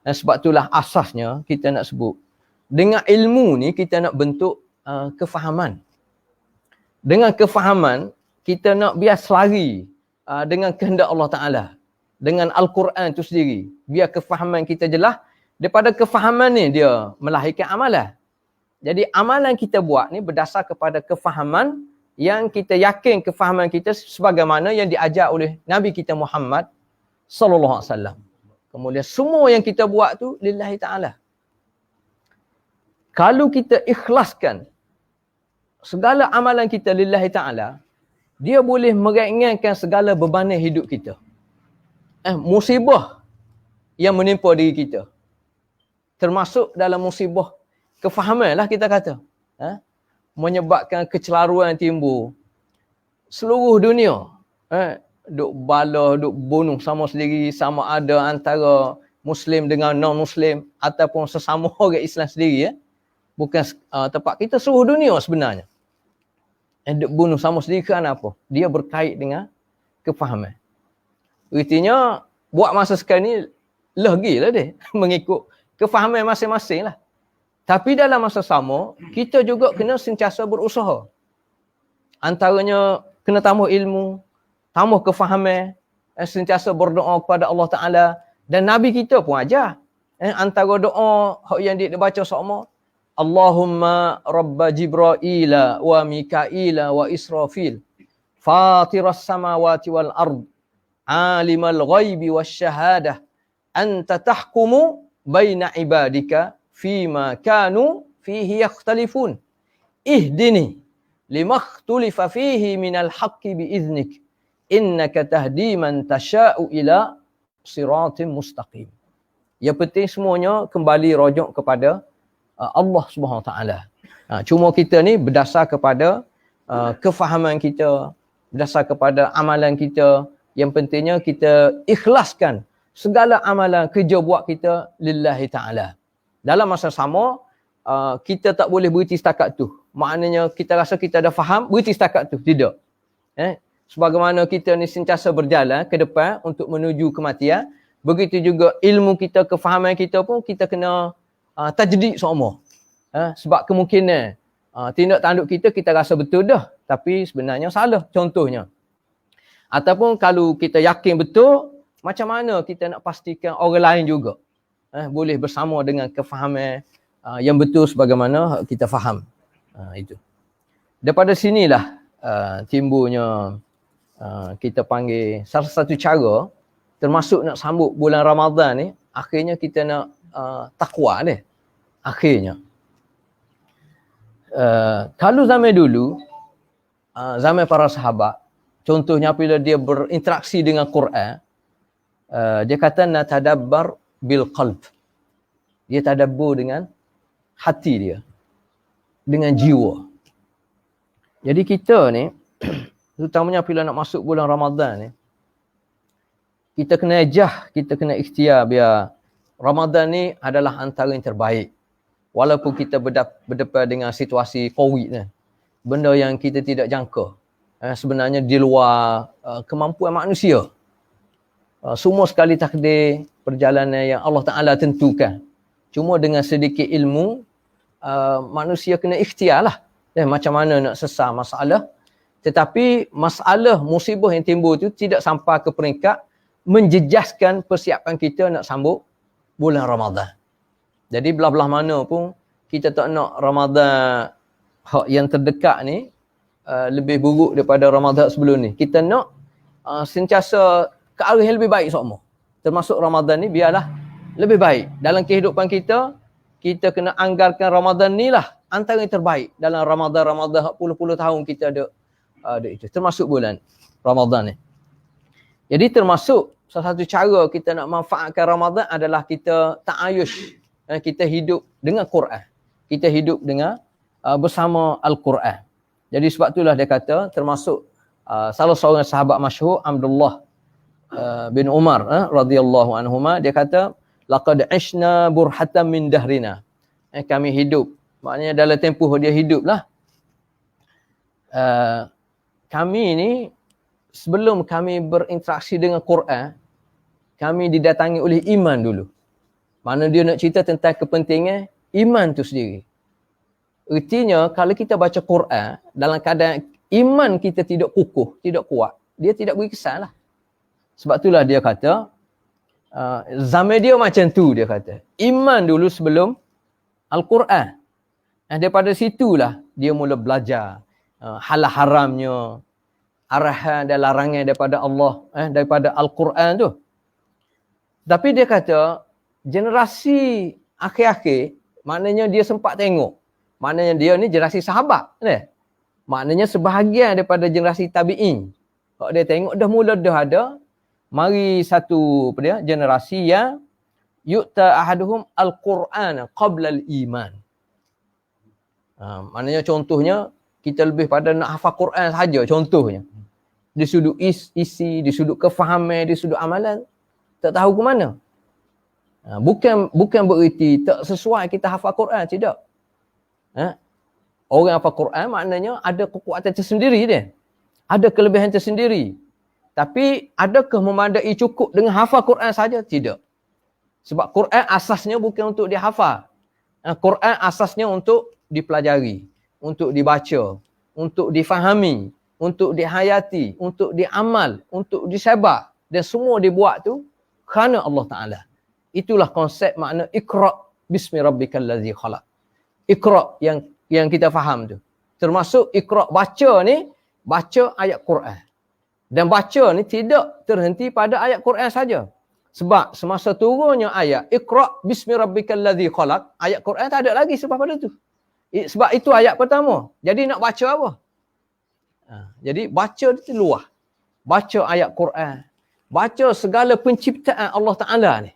Dan sebab itulah asasnya kita nak sebut. Dengan ilmu ni kita nak bentuk kefahaman. Dengan kefahaman, kita nak biar selari dengan kehendak Allah Ta'ala. Dengan Al-Quran itu sendiri. Biar kefahaman kita jelas. Daripada kefahaman ni dia melahirkan amalan. Jadi amalan kita buat ni berdasar kepada kefahaman yang kita yakin kefahaman kita sebagaimana yang diajar oleh Nabi kita Muhammad sallallahu alaihi wasallam. Kemudian semua yang kita buat tu lillahi ta'ala. Kalau kita ikhlaskan segala amalan kita lillahi ta'ala, dia boleh meringankan segala beban hidup kita. Musibah yang menimpa diri kita. Termasuk dalam musibah kefahaman lah kita kata. Menyebabkan kecelaruan timbul. Seluruh dunia. Duk bala, duk bunuh sama sendiri, sama ada antara Muslim dengan non-Muslim ataupun sesama orang Islam sendiri. Bukan tempat kita, seluruh dunia sebenarnya. Duk bunuh sama sendiri kerana apa? Dia berkait dengan kefahaman. Artinya, buat masa sekarang ni, lagi lah dia. Mengikut kefahaman masing-masing lah. Tapi dalam masa sama, kita juga kena sentiasa berusaha. Antaranya, kena tambah ilmu, tambah kefahaman, sentiasa berdoa kepada Allah Ta'ala. Dan Nabi kita pun ajar. Antara doa yang dia baca sama, Allahumma rabba Jibraila wa Mikaila wa Israfil, fatiras samawati wal ard, alimal ghaibi was syahadah, anta tahkumu baina ibadika fima kanu fihi yakhtalifun, ihdini lima ikhtulifa fihi minal haqqi biiznik, innaka tahdi man tasha'u ila siratim mustaqim. Yang penting semuanya kembali rujuk kepada Allah Subhanahu Wa Taala. Cuma kita ni berdasar kepada kefahaman kita, berdasar kepada amalan kita. Yang pentingnya kita ikhlaskan segala amalan kerja buat kita lillahi ta'ala. Dalam masa sama, kita tak boleh berhenti setakat tu. Maknanya kita rasa kita dah faham, berhenti setakat tu. Tidak. Sebagaimana kita ni sentiasa berjalan ke depan untuk menuju kematian, begitu juga ilmu kita, kefahaman kita pun kita kena tajdid semua. Sebab kemungkinan tindak tanduk kita rasa betul dah. Tapi sebenarnya salah contohnya. Ataupun kalau kita yakin betul, macam mana kita nak pastikan orang lain juga boleh bersama dengan kefahaman yang betul sebagaimana kita faham. Itu. Daripada sinilah timbulnya kita panggil salah satu cara termasuk nak sambut bulan Ramadan ni, akhirnya kita nak takwa dia. Akhirnya. Kalau zaman dulu, zaman para sahabat, contohnya apabila dia berinteraksi dengan Quran, dia kata natadabbar bil qalb. Dia tadabbur dengan hati dia. Dengan jiwa. Jadi kita ni, terutamanya apabila nak masuk bulan Ramadan ni, kita kena kita kena ikhtiar biar Ramadan ni adalah antara yang terbaik. Walaupun kita berdepan dengan situasi COVID ni. Benda yang kita tidak jangka. Sebenarnya di luar kemampuan manusia. Semua sekali takdir perjalanan yang Allah Ta'ala tentukan. Cuma dengan sedikit ilmu, manusia kena ikhtiar lah. Macam mana nak sesar masalah. Tetapi masalah musibah yang timbul tu tidak sampai ke peringkat menjejaskan persiapan kita nak sambut bulan Ramadan. Jadi belah-belah mana pun kita tak nak Ramadan yang terdekat ni lebih buruk daripada Ramadan sebelum ni. Kita nak sentiasa ke arah yang lebih baik semua. Termasuk Ramadan ni biarlah lebih baik. Dalam kehidupan kita, kita kena anggarkan Ramadan ni lah antara yang terbaik. Dalam Ramadan puluh-puluh tahun kita ada itu. Termasuk bulan Ramadan ni. Jadi termasuk salah satu cara kita nak manfaatkan Ramadan adalah kita ta'ayush. Kita hidup dengan Quran. Kita hidup dengan bersama Al-Quran. Jadi sebab itulah dia kata termasuk salah seorang sahabat masyhur Abdullah bin Umar radhiyallahu anhuma, dia kata laqad ishna burhatan min dahrina. Kami hidup, maknanya dalam tempoh dia hiduplah. Kami ni sebelum kami berinteraksi dengan Quran, kami didatangi oleh iman dulu. Mana dia nak cerita tentang kepentingan iman tu sendiri. Ertinya kalau kita baca Quran dalam keadaan iman kita tidak kukuh, tidak kuat, dia tidak beri kesan lah. Sebab itulah dia kata, zaman dia macam tu dia kata. Iman dulu sebelum Al-Quran. Daripada situlah dia mula belajar halal haramnya, arahan dan larangan daripada Allah, daripada Al-Quran tu. Tapi dia kata, generasi akhir-akhir, maknanya dia sempat tengok. Maknanya dia ni generasi sahabat. Maknanya sebahagian daripada generasi tabi'in. Kalau dia tengok dah ada, mari satu generasi yang yu'ta ahaduhum al-Quran qabla al-iman. Maknanya contohnya, kita lebih pada nak hafal Quran saja contohnya. Di sudut isi, di sudut kefahaman, di sudut amalan, tak tahu ke mana. Bukan bererti tak sesuai kita hafal Quran, tidak. Orang hafal Quran maknanya ada kekuatan tersendiri dia. Ada kelebihan tersendiri. Tapi adakah memadai cukup dengan hafal Quran saja? Tidak. Sebab Quran asasnya bukan untuk dihafal. Quran asasnya untuk dipelajari, untuk dibaca, untuk difahami, untuk dihayati, untuk diamal, untuk disebar. Dan semua dibuat tu kerana Allah Ta'ala. Itulah konsep makna Iqra' bismi rabbikal ladzi khalaq. Iqra' yang kita faham tu. Termasuk Iqra' baca ni, baca ayat Quran. Dan baca ni tidak terhenti pada ayat Quran saja. Sebab semasa turunnya ayat Iqra' bismi rabbikal ladzi khalaq, ayat Quran tak ada lagi sebab pada tu. Sebab itu ayat pertama. Jadi nak baca apa? Jadi baca itu luah. Baca ayat Quran. Baca segala penciptaan Allah Ta'ala ni.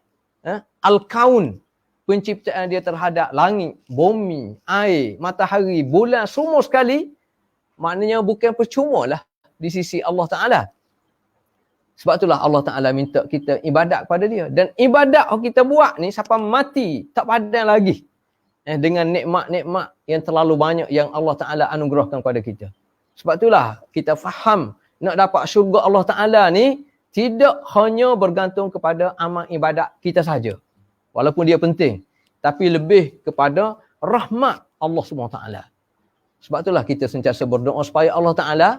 Al-Kaun. Penciptaan dia terhadap langit, bumi, air, matahari, bulan, semua sekali. Maknanya bukan percuma lah di sisi Allah Ta'ala. Sebab itulah Allah Ta'ala minta kita ibadat kepada dia. Dan ibadat yang kita buat ni sampai mati tak padan lagi. Dengan nikmat-nikmat yang terlalu banyak yang Allah Ta'ala anugerahkan kepada kita. Sebab itulah kita faham nak dapat syurga Allah Ta'ala ni tidak hanya bergantung kepada amal ibadat kita saja. Walaupun dia penting. Tapi lebih kepada rahmat Allah SWT. Sebab itulah kita sentiasa berdoa supaya Allah Ta'ala,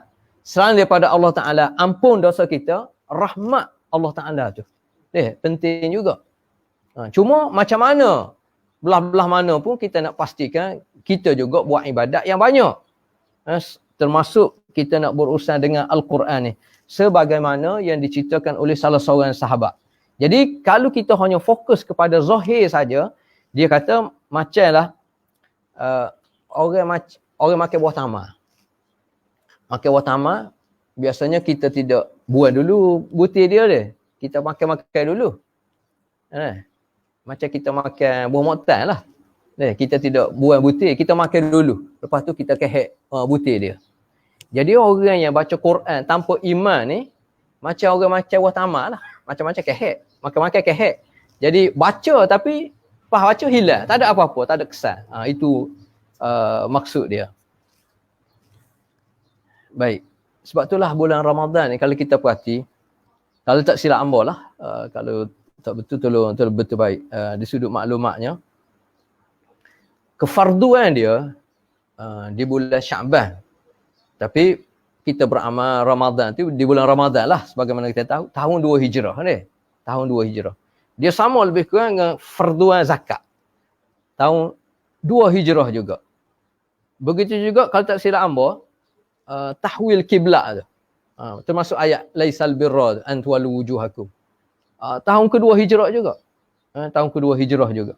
selain daripada Allah Ta'ala ampun dosa kita, rahmat Allah Ta'ala tu. Penting juga. Cuma macam mana, belah-belah mana pun kita nak pastikan kita juga buat ibadat yang banyak. Termasuk kita nak berurusan dengan Al-Quran ni. Sebagaimana yang diceritakan oleh salah seorang sahabat. Jadi kalau kita hanya fokus kepada zahir saja, dia kata macamlah orang makan buah tamar. Makan buah tamar, biasanya kita tidak buang dulu butir dia. Kita makan dulu. Macam kita makan buah motan lah. Kita tidak buang butir, kita makan dulu. Lepas tu kita kehek butir dia. Jadi orang yang baca Quran tanpa iman ni, macam orang macam buah tamar lah. Macam-macam kehek. Makan-makan kehek. Jadi baca tapi pas baca hilang. Tak ada apa-apa, tak ada kesan. Itu maksud dia. Baik. Sebab itulah bulan Ramadan ni kalau kita perhati, kalau tak silap hamba lah, kalau tak betul tolong betul baik di sudut maklumatnya, kefarduan dia di bulan Syaban. Tapi kita beramal Ramadan tu di bulan Ramadan lah sebagaimana kita tahu tahun 2 Hijrah ni. Tahun 2 Hijrah. Dia sama lebih kurang dengan farduan zakat. Tahun 2 Hijrah juga. Begitu juga kalau tak silap hamba tahwil kiblat tu. Termasuk ayat laisal birra an tuwallu wujuhakum. Tahun kedua hijrah juga. Tahun kedua hijrah juga.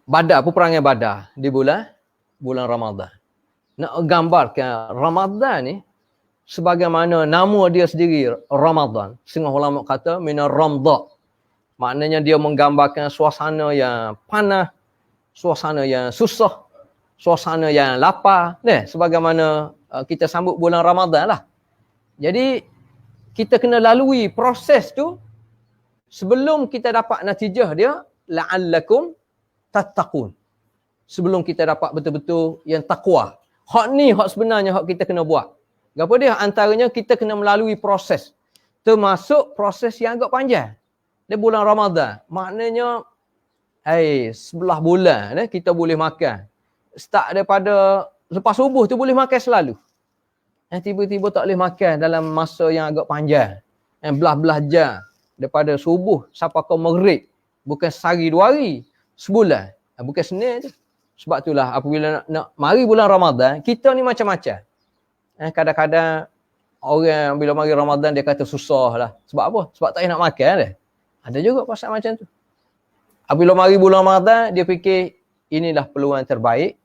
Badar, peperangan Badar di bulan Ramadan. Nak gambarkan Ramadan ni sebagaimana nama dia sendiri Ramadan. Setengah ulama kata minar ramda. Maknanya dia menggambarkan suasana yang panas, suasana yang susah, suasana yang lapar, sebagaimana kita sambut bulan Ramadan lah. Jadi kita kena lalui proses tu sebelum kita dapat natijah dia, la'allakum tattaqun. Sebelum kita dapat betul-betul yang takwa. Hak ni hak sebenarnya hak kita kena buat. Apa dia? Antaranya kita kena melalui proses. Termasuk proses yang agak panjang. Dia bulan Ramadan. Maknanya 11 bulan kita boleh makan. Start daripada lepas subuh tu boleh makan selalu. Tiba-tiba tak boleh makan dalam masa yang agak panjang. Belah-belah jam. Daripada subuh sampai ke maghrib. Bukan sehari 2 hari. Sebulan. Bukan senin tu. Sebab itulah apabila nak mari bulan Ramadan, kita ni macam-macam. Kadang-kadang orang bila mari Ramadan dia kata susah lah. Sebab apa? Sebab tak nak makan dah. Ada juga pasal macam tu. Apabila mari bulan Ramadan, dia fikir inilah peluang terbaik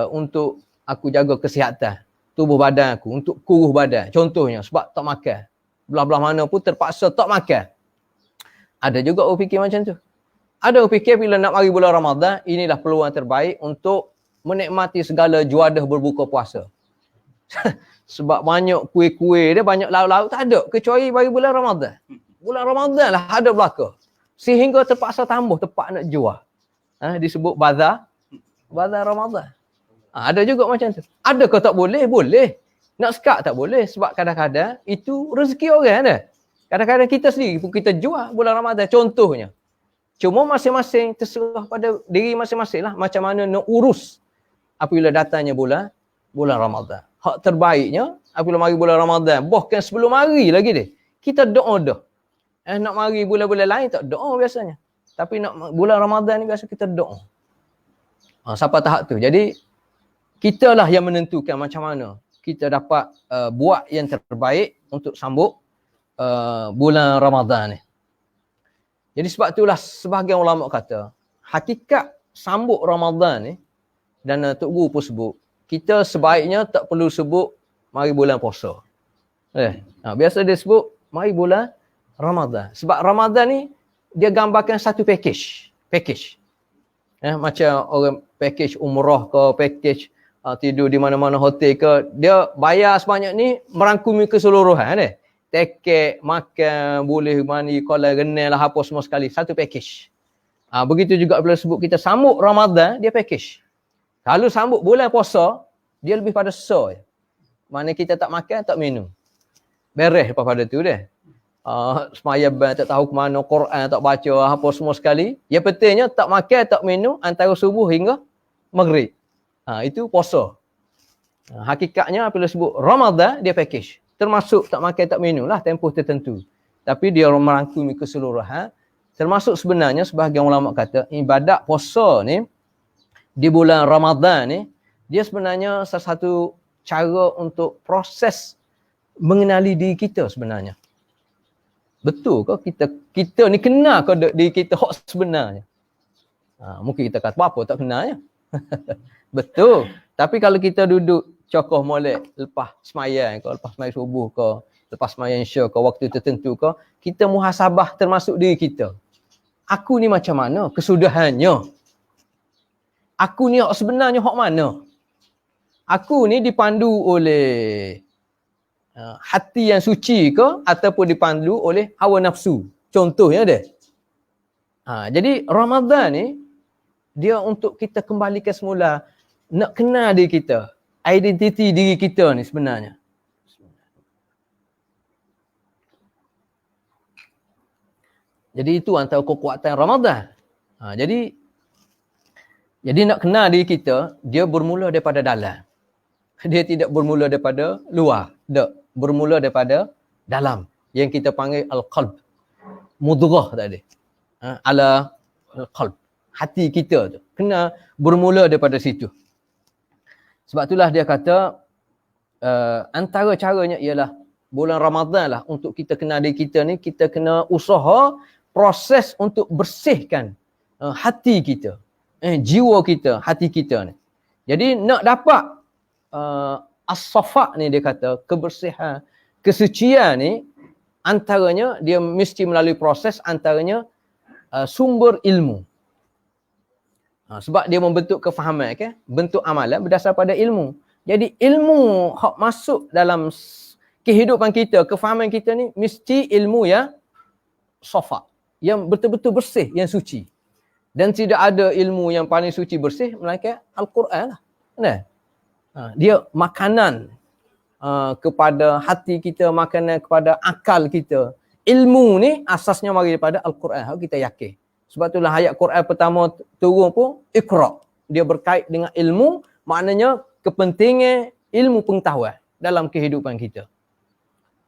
untuk aku jaga kesihatan tubuh badan aku, untuk kurus badan. Contohnya sebab tak makan. Belah-belah mana pun terpaksa tak makan. Ada juga orang fikir macam tu. Ada orang fikir bila nak mari bulan Ramadan, inilah peluang terbaik untuk menikmati segala juadah berbuka puasa. Sebab banyak kuih-kuih dia, banyak lauk-lauk tak ada. Kecuali bagi bulan Ramadan. Bulan Ramadan lah ada belaka. Sehingga terpaksa tambah tempat nak jual. Disebut bazar Ramadan. Ada juga macam tu. Adakah tak boleh? Boleh. Nak sekat tak boleh. Sebab kadang-kadang itu rezeki orang dah. Kadang-kadang kita sendiri pun kita jual bulan Ramadan. Contohnya. Cuma masing-masing terserah pada diri masing-masing lah. Macam mana nak urus apabila datangnya bulan Ramadan. Hak terbaiknya apabila mari bulan Ramadan. Bahkan sebelum mari lagi dia. Kita doa dah. Nak mari bulan-bulan lain tak doa biasanya. Tapi nak bulan Ramadan ni biasa kita doa. Sampai tahap tu. Jadi kita lah yang menentukan macam mana kita dapat buat yang terbaik untuk sambut bulan Ramadan ni. Jadi sebab itulah sebahagian ulama kata, hakikat sambut Ramadan ni, dan Tok Guru pun sebut, kita sebaiknya tak perlu sebut mari bulan puasa. Biasa dia sebut mari bulan Ramadan. Sebab Ramadan ni dia gambarkan satu package. Macam orang package umrah ke, package tidur di mana-mana hotel ke, dia bayar sebanyak ni merangkumi keseluruhan. Tiket, makan, boleh mandi, kolam renang lah apa semua sekali. Satu package. Begitu juga bila sebut kita sambut Ramadan, dia package. Kalau sambut bulan puasa, dia lebih pada so. Mana kita tak makan, tak minum. Beres pada tu dia. Semayang tak tahu ke mana, Quran tak baca, apa semua sekali. Yang pentingnya tak makan, tak minum antara subuh hingga maghrib. Itu puasa. Hakikatnya bila sebut Ramadan, dia package. Termasuk tak makan, tak minum lah tempoh tertentu. Tapi dia merangkumi keseluruhan. Termasuk sebenarnya sebahagian ulama kata ibadat puasa ni di bulan Ramadan ni, dia sebenarnya salah satu cara untuk proses mengenali diri kita sebenarnya. Betul ke kita ni kenal ke diri kita hak sebenarnya? Mungkin kita kata apa tak kenalnya. Betul. Tapi kalau kita duduk cokoh molek lepas semayang ke, lepas semayang subuh ke, lepas semayang isya ke, waktu tertentu ke, kita muhasabah termasuk diri kita. Aku ni macam mana kesudahannya? Aku ni hak sebenarnya hak mana? Aku ni dipandu oleh hati yang suci ke ataupun dipandu oleh hawa nafsu? Contohnya dia. Jadi Ramadan ni dia untuk kita kembalikan semula, nak kenal diri kita. Identiti diri kita ni sebenarnya. Jadi itu antara kekuatan Ramadan. Jadi nak kenal diri kita, dia bermula daripada dalam. Dia tidak bermula daripada luar. Tak. Bermula daripada dalam. Yang kita panggil al-qalb. Mudghah tadi. Ala al-qalb. Hati kita tu. Kena bermula daripada situ. Sebab itulah dia kata, antara caranya ialah bulan Ramadan lah untuk kita kenal diri kita ni, kita kena usaha proses untuk bersihkan hati kita, jiwa kita, hati kita ni. Jadi nak dapat as-safa ni, dia kata kebersihan, kesucian ni, antaranya dia mesti melalui proses, antaranya sumber ilmu. Sebab dia membentuk kefahaman, okay? Bentuk amalan berdasar pada ilmu. Jadi ilmu hak masuk dalam kehidupan kita, kefahaman kita ni mesti ilmu yang safa, yang betul-betul bersih, yang suci. Dan tidak ada ilmu yang paling suci bersih melainkan Al-Quran lah. Nah, dia makanan kepada hati kita, makanan kepada akal kita. Ilmu ni asasnya mari daripada Al-Quran, kita yakin. Sebab itulah ayat Quran pertama turun pun Iqra. Dia berkait dengan ilmu, maknanya kepentingan ilmu pengetahuan dalam kehidupan kita.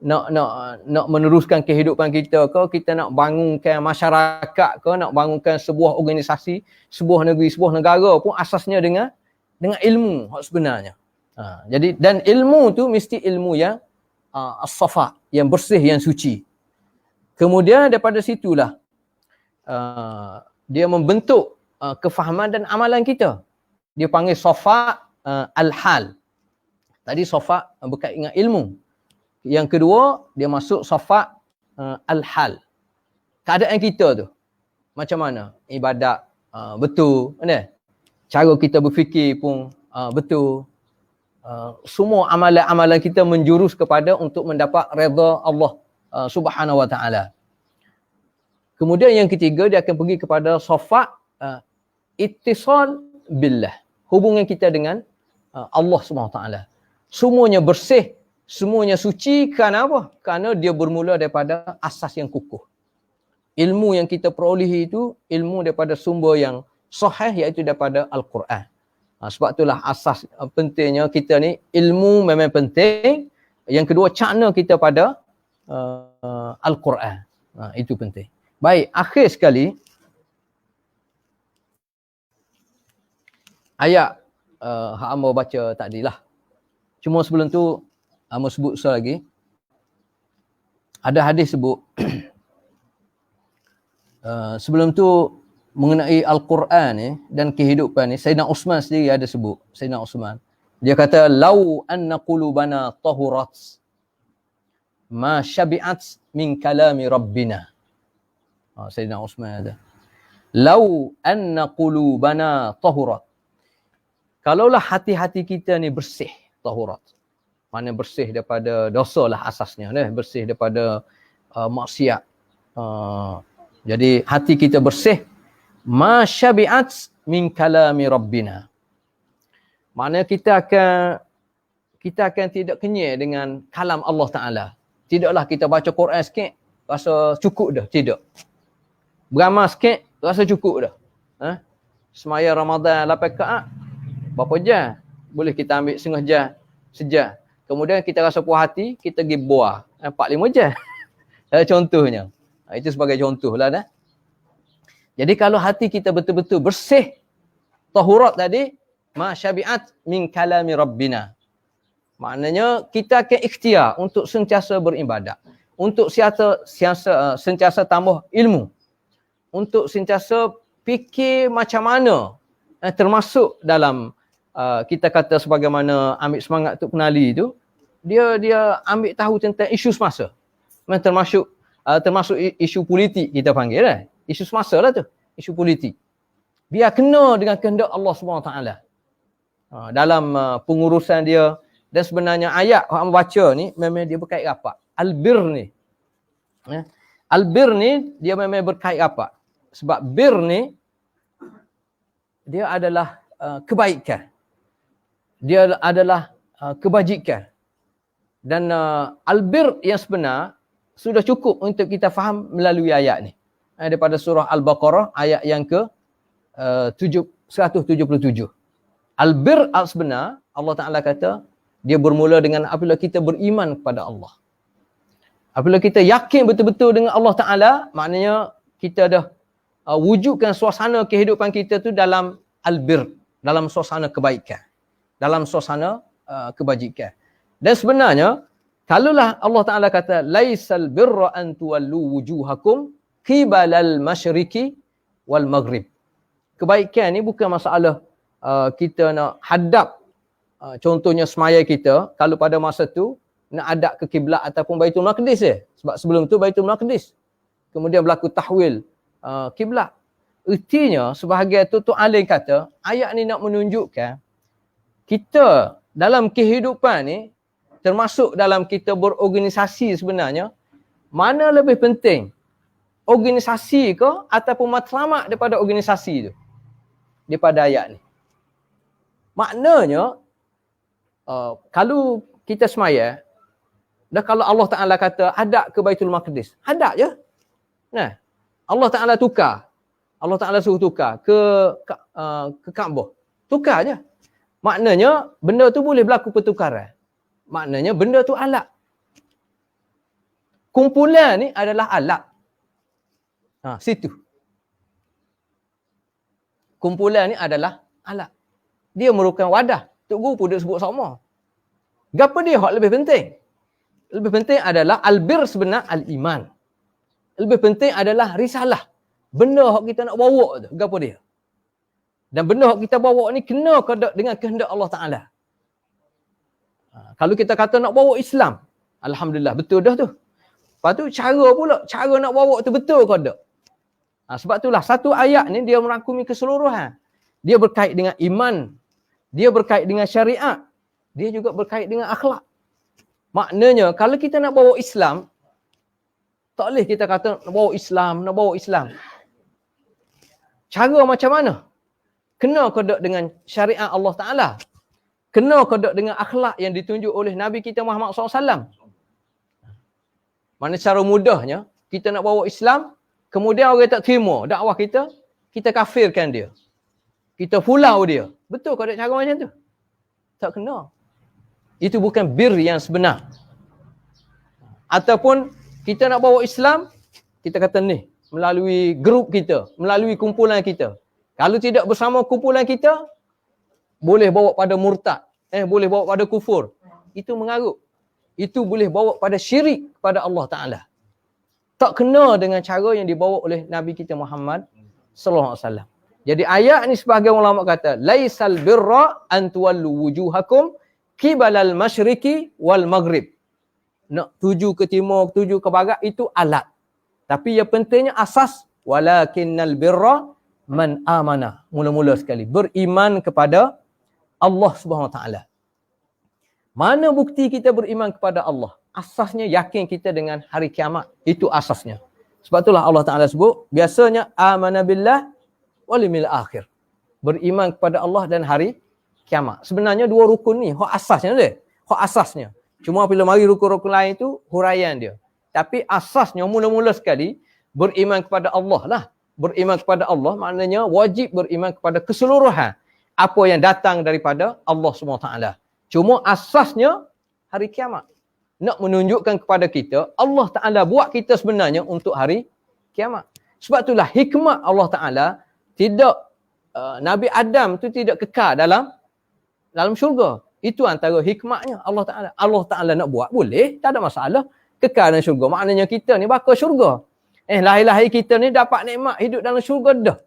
Nak meneruskan kehidupan kita ke, kita nak bangunkan masyarakat ke, nak bangunkan sebuah organisasi, sebuah negeri, sebuah negara pun asasnya dengan ilmu sebenarnya. Jadi dan ilmu tu mesti ilmu yang as-safa, yang bersih, yang suci. Kemudian daripada situlah dia membentuk kefahaman dan amalan kita. Dia panggil safa al-hal. Tadi safa berkait dengan ilmu. Yang kedua, dia masuk safa al-hal. Keadaan kita tu macam mana? Ibadat betul, kan? Cara kita berfikir pun betul. Semua amalan-amalan kita menjurus kepada untuk mendapat redha Allah Subhanahu wa taala. Kemudian yang ketiga, dia akan pergi kepada safa ittisal billah. Hubungan kita dengan Allah SWT. Semuanya bersih, semuanya suci. Kerana apa? Kerana dia bermula daripada asas yang kukuh. Ilmu yang kita perolehi itu ilmu daripada sumber yang sahih, iaitu daripada Al-Quran. Sebab itulah asas pentingnya kita ni, ilmu memang penting. Yang kedua, cakna kita pada Al-Quran. Itu penting. Baik, akhir sekali ayat hak hamba baca tadilah. Cuma sebelum tu hamba sebut sekali lagi. Ada hadis sebut sebelum tu mengenai Al-Quran ni dan kehidupan ni, Sayyidina Uthman sendiri ada sebut. Sayyidina Uthman, dia kata, lau anna qulubana tahurat ma syabi'at min kalami rabbina. Sayyidina Uthman ada. Lau anna qulubana tahurat. Kalaulah hati-hati kita ni bersih, tahurat. Mana bersih daripada dosa lah asasnya, bersih daripada maksiat. Jadi hati kita bersih, ma syabi'at min kalami rabbina. Mana kita akan tidak kenyang dengan kalam Allah Ta'ala. Tidaklah kita baca Quran sikit, rasa cukup dah. Tidak. Beramal sikit, rasa cukup dah. Semaya Ramadan 8 rakaat, berapa jam? Boleh kita ambil setengah jam, sejam. Kemudian kita rasa puas hati, kita pergi buah 4-5 jam. Contohnya. Itu sebagai contoh lah dah. Jadi kalau hati kita betul-betul bersih, tahurat tadi, ma syabi'at min kalami rabbina. Maknanya kita akan ikhtiar untuk sentiasa beribadat. Untuk sentiasa tambah ilmu. Untuk sentiasa fikir macam mana. Termasuk dalam kita kata sebagaimana ambil semangat untuk kenali itu, dia ambil tahu tentang isu semasa. Termasuk isu politik kita panggil. Isu semasa lah tu, isu politik. Biar kena dengan kehendak Allah SWT. Dalam pengurusan dia. Dan sebenarnya ayat yang baca ni memang dia berkait rapat. Al-bir ni. Al-bir ni dia memang berkait rapat. Sebab bir ni dia adalah kebaikan. Dia adalah kebajikan. Dan al-bir yang sebenar sudah cukup untuk kita faham melalui ayat ni. Daripada surah Al-Baqarah ayat yang ke 177. Al-bir al-sebenar, Allah Ta'ala kata, dia bermula dengan apabila kita beriman kepada Allah. Apabila kita yakin betul-betul dengan Allah Ta'ala, maknanya kita dah wujudkan suasana kehidupan kita tu dalam al-bir, dalam suasana kebaikan, dalam suasana kebajikan. Dan sebenarnya, kalaulah Allah Ta'ala kata, laisal birra an tuwallu wujuhakum qibalal masyriqi wal maghrib. Kebaikan ni bukan masalah kita nak hadap, contohnya semaya kita, kalau pada masa tu, nak hadap ke kiblat ataupun Baitul Maqdis je. Sebab sebelum tu Baitul Maqdis. Kemudian berlaku tahwil kiblat. Ertinya, sebahagian tu alim kata, ayat ni nak menunjukkan, kita dalam kehidupan ni, termasuk dalam kita berorganisasi sebenarnya, mana lebih penting? Organisasi ke ataupun matlamat daripada organisasi tu? Daripada ayat ni. Maknanya, kalau kita semaya, dah kalau Allah Ta'ala kata, hadap ke Baitul Maqdis, hadap je. Nah, Allah Ta'ala tukar. Allah Ta'ala suruh tukar ke Kaabah. Tukar je. Maknanya, benda tu boleh berlaku pertukaran. Maknanya benda tu alat. Kumpulan ni adalah alat. Situ. Kumpulan ni adalah alat. Dia merupakan wadah. Tok Guru pun dia sebut sama. Gapa dia hak lebih penting? Lebih penting adalah albir sebenar al-iman. Lebih penting adalah risalah. Benda hak kita nak bawa tu. Gapa dia? Dan benda hak kita bawa ni kena dengan kehendak Allah Ta'ala. Kalau kita kata nak bawa Islam, alhamdulillah, betul dah tu. Lepas tu cara pula, cara nak bawa tu betul ke tak? Sebab itulah satu ayat ni dia merangkumi keseluruhan. Dia berkait dengan iman, dia berkait dengan syariat, dia juga berkait dengan akhlak. Maknanya kalau kita nak bawa Islam, tak boleh kita kata nak bawa Islam, nak bawa Islam. Cara macam mana? Kena kodok dengan syariat Allah Ta'ala. Kena kodok dengan akhlak yang ditunjuk oleh Nabi kita Muhammad SAW. Mana cara mudahnya, kita nak bawa Islam, kemudian orang tak terima dakwah kita, kita kafirkan dia. Kita pulau dia. Betul kodok cara macam tu? Tak kena. Itu bukan bir yang sebenar. Ataupun kita nak bawa Islam, kita kata ni, melalui grup kita, melalui kumpulan kita. Kalau tidak bersama kumpulan kita, boleh bawa pada murtad, boleh bawa pada kufur. Itu mengarut. Itu boleh bawa pada syirik kepada Allah Ta'ala. Tak kena dengan cara yang dibawa oleh Nabi kita Muhammad sallallahu alaihi wasallam. Jadi ayat ni sebahagian ulama kata, laisal birra an tuwallu wujuhakum qibalal masyriqi wal maghrib. Nak tuju ke timur, tuju ke barat, itu alat. Tapi yang pentingnya asas, walakinnal birra man amana. Mula-mula sekali, beriman kepada Allah Subhanahu Wa Taala. Mana bukti kita beriman kepada Allah? Asasnya yakin kita dengan hari kiamat. Itu asasnya. Sebab itulah Allah Ta'ala sebut, biasanya amana billah wal yawmil akhir. Beriman kepada Allah dan hari kiamat. Sebenarnya dua rukun ni, hak asasnya dia. Hak asasnya. Cuma bila mari rukun-rukun lain tu, huraian dia. Tapi asasnya mula-mula sekali, beriman kepada Allah lah. Beriman kepada Allah maknanya wajib beriman kepada keseluruhan apa yang datang daripada Allah SWT. Cuma asasnya hari kiamat. Nak menunjukkan kepada kita, Allah Ta'ala buat kita sebenarnya untuk hari kiamat. Sebab itulah hikmat Allah Ta'ala, tidak, Nabi Adam tu tidak kekal dalam syurga. Itu antara hikmatnya Allah Ta'ala. Allah Ta'ala nak buat, boleh, tak ada masalah. Kekal dalam syurga. Maknanya kita ni bakal syurga. Lahir-lahir kita ni dapat nikmat hidup dalam syurga dah.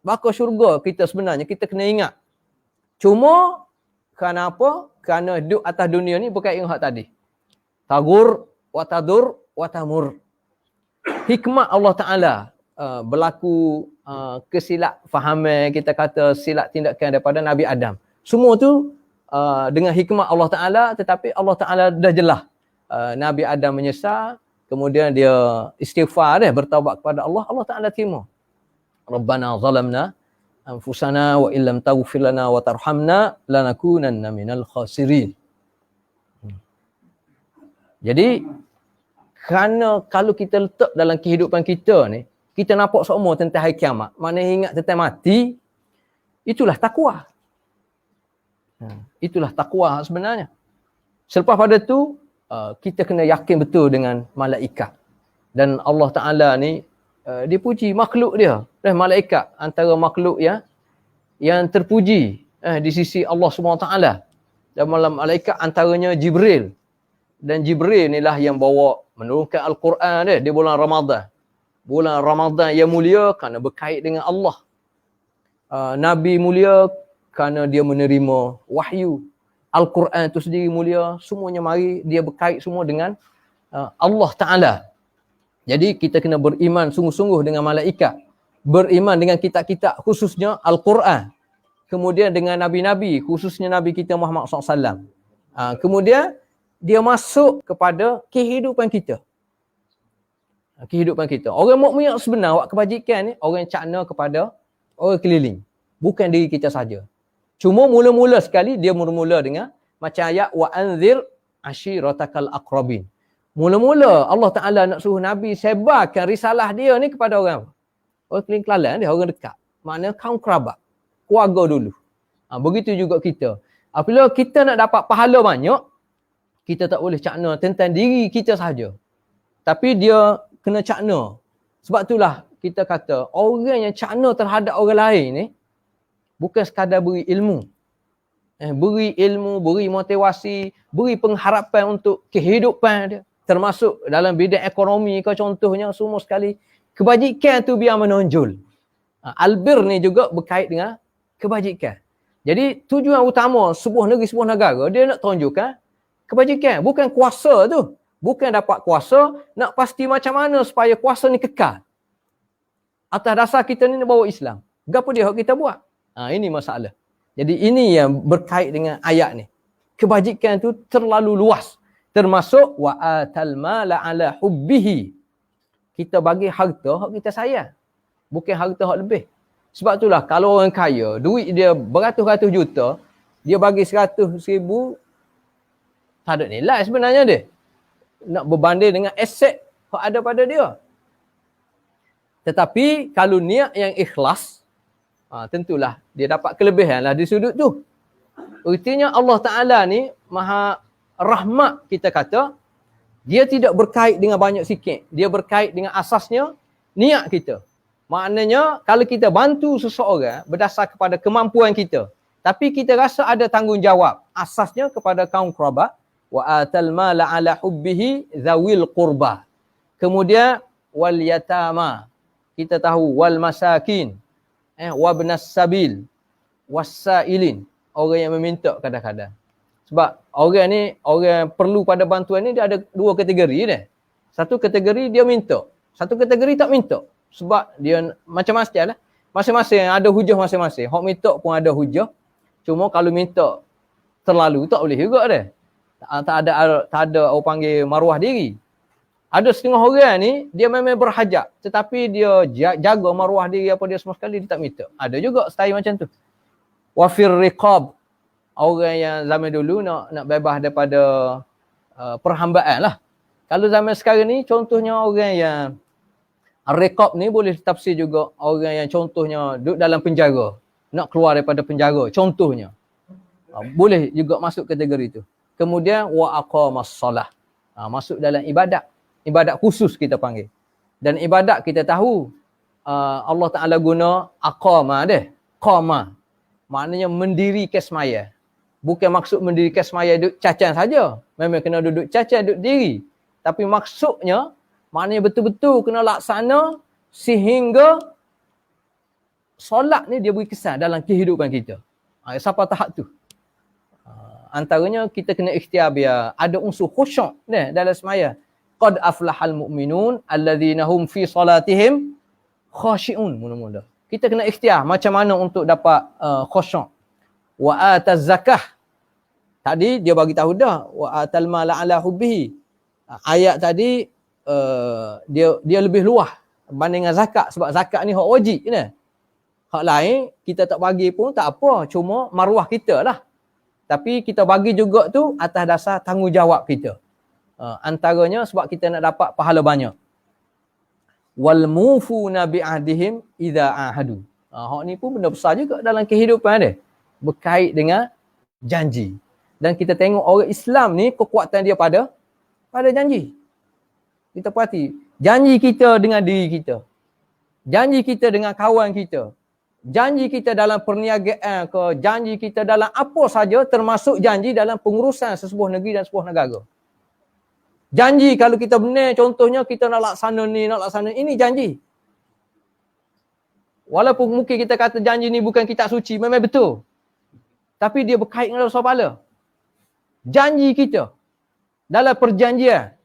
Bakal syurga kita sebenarnya, kita kena ingat. Cuma, kerana apa? Kerana hidup atas dunia ni bukan ingat tadi. Tagur, watadur, watamur. Hikmat Allah Ta'ala berlaku kesilap fahaman, kita kata silap tindakan daripada Nabi Adam. Semua tu dengan hikmat Allah Ta'ala, tetapi Allah Ta'ala dah jelas. Nabi Adam menyesal, kemudian dia istighfar, bertaubat kepada Allah, Allah Ta'ala terima. Rabbana zalamna anfusana wa illam taghfir lana wa tarhamna lanakunanna minal khasirin. Jadi, kerana kalau kita letak dalam kehidupan kita ni, kita nampak semua tentang hari kiamat, mana ingat tentang mati, itulah takwa. Itulah takwa sebenarnya. Selepas pada tu, kita kena yakin betul dengan malaikat. Dan Allah Ta'ala ni, dipuji makhluk dia. Malaikat antara makhluk yang terpuji di sisi Allah SWT. Dan malaikat antaranya Jibril. Dan Jibril inilah yang bawa menurunkan Al-Quran dia di bulan Ramadan. Bulan Ramadan yang mulia kerana berkait dengan Allah. Nabi mulia kerana dia menerima wahyu. Al-Quran itu sendiri mulia, semuanya mari dia berkait semua dengan Allah Ta'ala. Jadi kita kena beriman sungguh-sungguh dengan malaikat. Beriman dengan kitab-kitab khususnya Al-Quran. Kemudian dengan Nabi-Nabi khususnya Nabi kita Muhammad SAW. Kemudian dia masuk kepada kehidupan kita. Kehidupan kita. Orang mukmin yang sebenar, buat kebajikan ni, orang yang cakna kepada orang keliling. Bukan diri kita saja. Cuma mula-mula sekali dia mula-mula dengan macam ayat wa anzir ashiratakal aqrabin. Mula-mula Allah Ta'ala nak suruh Nabi sebarkan risalah dia ni kepada orang. Orang keliling-kelalan dia, orang dekat. Maknanya kaum kerabat. Keluarga dulu. Begitu juga kita. Apabila kita nak dapat pahala banyak, kita tak boleh cakna tentang diri kita sahaja. Tapi dia kena cakna. Sebab itulah kita kata, orang yang cakna terhadap orang lain ni, bukan sekadar beri ilmu. Beri ilmu, beri motivasi, beri pengharapan untuk kehidupan dia. Termasuk dalam bidang ekonomi ke contohnya, semua sekali. Kebajikan tu biar menonjol. Albir ni juga berkait dengan kebajikan. Jadi tujuan utama sebuah negeri, sebuah negara, dia nak tunjukkan kebajikan. Bukan kuasa tu. Bukan dapat kuasa, nak pasti macam mana supaya kuasa ni kekal. Atas dasar kita ni nak bawa Islam. Apa dia yang kita buat? Ini masalah. Jadi ini yang berkait dengan ayat ni. Kebajikan tu terlalu luas. Termasuk wa atal mala ala hubbihi. Kita bagi harta hak kita sayang. Bukan harta hak lebih. Sebab itulah kalau orang kaya, duit dia beratus-ratus juta, dia bagi 100,000, tak ada nilai sebenarnya dia. Nak berbanding dengan aset hak ada pada dia. Tetapi kalau niat yang ikhlas, tentulah dia dapat kelebihan lah di sudut tu. Artinya Allah Ta'ala ni maha rahmat, kita kata, dia tidak berkait dengan banyak sikit. Dia berkait dengan asasnya niat kita. Maknanya kalau kita bantu seseorang berdasar kepada kemampuan kita, tapi kita rasa ada tanggungjawab, asasnya kepada kaum kerabat, wa atal mala ala hubbihi zawil qurba. Kemudian wal yatama. Kita tahu wal masakin, wabnas sabil, wasailin. Orang yang meminta kadang-kadang. Sebab orang ni, orang perlu pada bantuan ni, dia ada dua kategori dia. Satu kategori dia minta. Satu kategori tak minta. Sebab dia macam-macam lah. Masing-masing ada hujah masing-masing. Hak minta pun ada hujah. Cuma kalau minta terlalu tak boleh juga dia. Tak ada orang panggil maruah diri. Ada setengah orang ni, dia memang berhajat. Tetapi dia jaga maruah diri apa dia semua sekali, dia tak minta. Ada juga style macam tu. Wafir riqab. Orang yang zaman dulu nak bebas daripada perhambaan lah. Kalau zaman sekarang ni, contohnya orang yang riqab ni boleh tafsir juga orang yang contohnya duduk dalam penjara. Nak keluar daripada penjara, contohnya. Boleh juga masuk kategori tu. Kemudian wa aqamas solah. Masuk dalam ibadat. Ibadat khusus kita panggil. Dan ibadat kita tahu Allah Ta'ala guna aqama dia. Qama. Maknanya mendirikan semaya. Bukan maksud mendirikan semaya duduk cacan saja. Memang kena duduk cacan, duduk diri. Tapi maksudnya, maknanya betul-betul kena laksana sehingga solat ni dia beri kesan dalam kehidupan kita. Sampai tahap tu. Antaranya kita kena ikhtiar biar ada unsur khusyuk dalam semaya. Qad aflahal mu'minun alladzina hum fi salatihim khashi'un. Mula-mula. Kita kena ikhtiar macam mana untuk dapat khusyuk. Wa ataz zakah. Tadi dia bagi tahu dah wa atal mala ala hubbihi. Ayat tadi dia lebih luas berbanding dengan zakat, sebab zakat ni hak wajib ni. Hak lain kita tak bagi pun tak apa, cuma maruah kita lah. Tapi kita bagi juga tu atas dasar tanggungjawab kita. Antaranya sebab kita nak dapat pahala banyak. Wal mufuna bi ahdihim idza ahadu. Hak ni pun benda besar juga dalam kehidupan dia. Berkait dengan janji. Dan kita tengok orang Islam ni kekuatan dia pada janji. Kita perhati, janji kita dengan diri kita. Janji kita dengan kawan kita. Janji kita dalam perniagaan ke, janji kita dalam apa saja, termasuk janji dalam pengurusan sesebuah negeri dan sebuah negara. Janji kalau kita benar, contohnya kita nak laksana ni, nak laksana ini janji. Walaupun mungkin kita kata janji ni bukan kitab suci, memang betul. Tapi dia berkait dengan dosa pahala. Janji kita dalam perjanjian,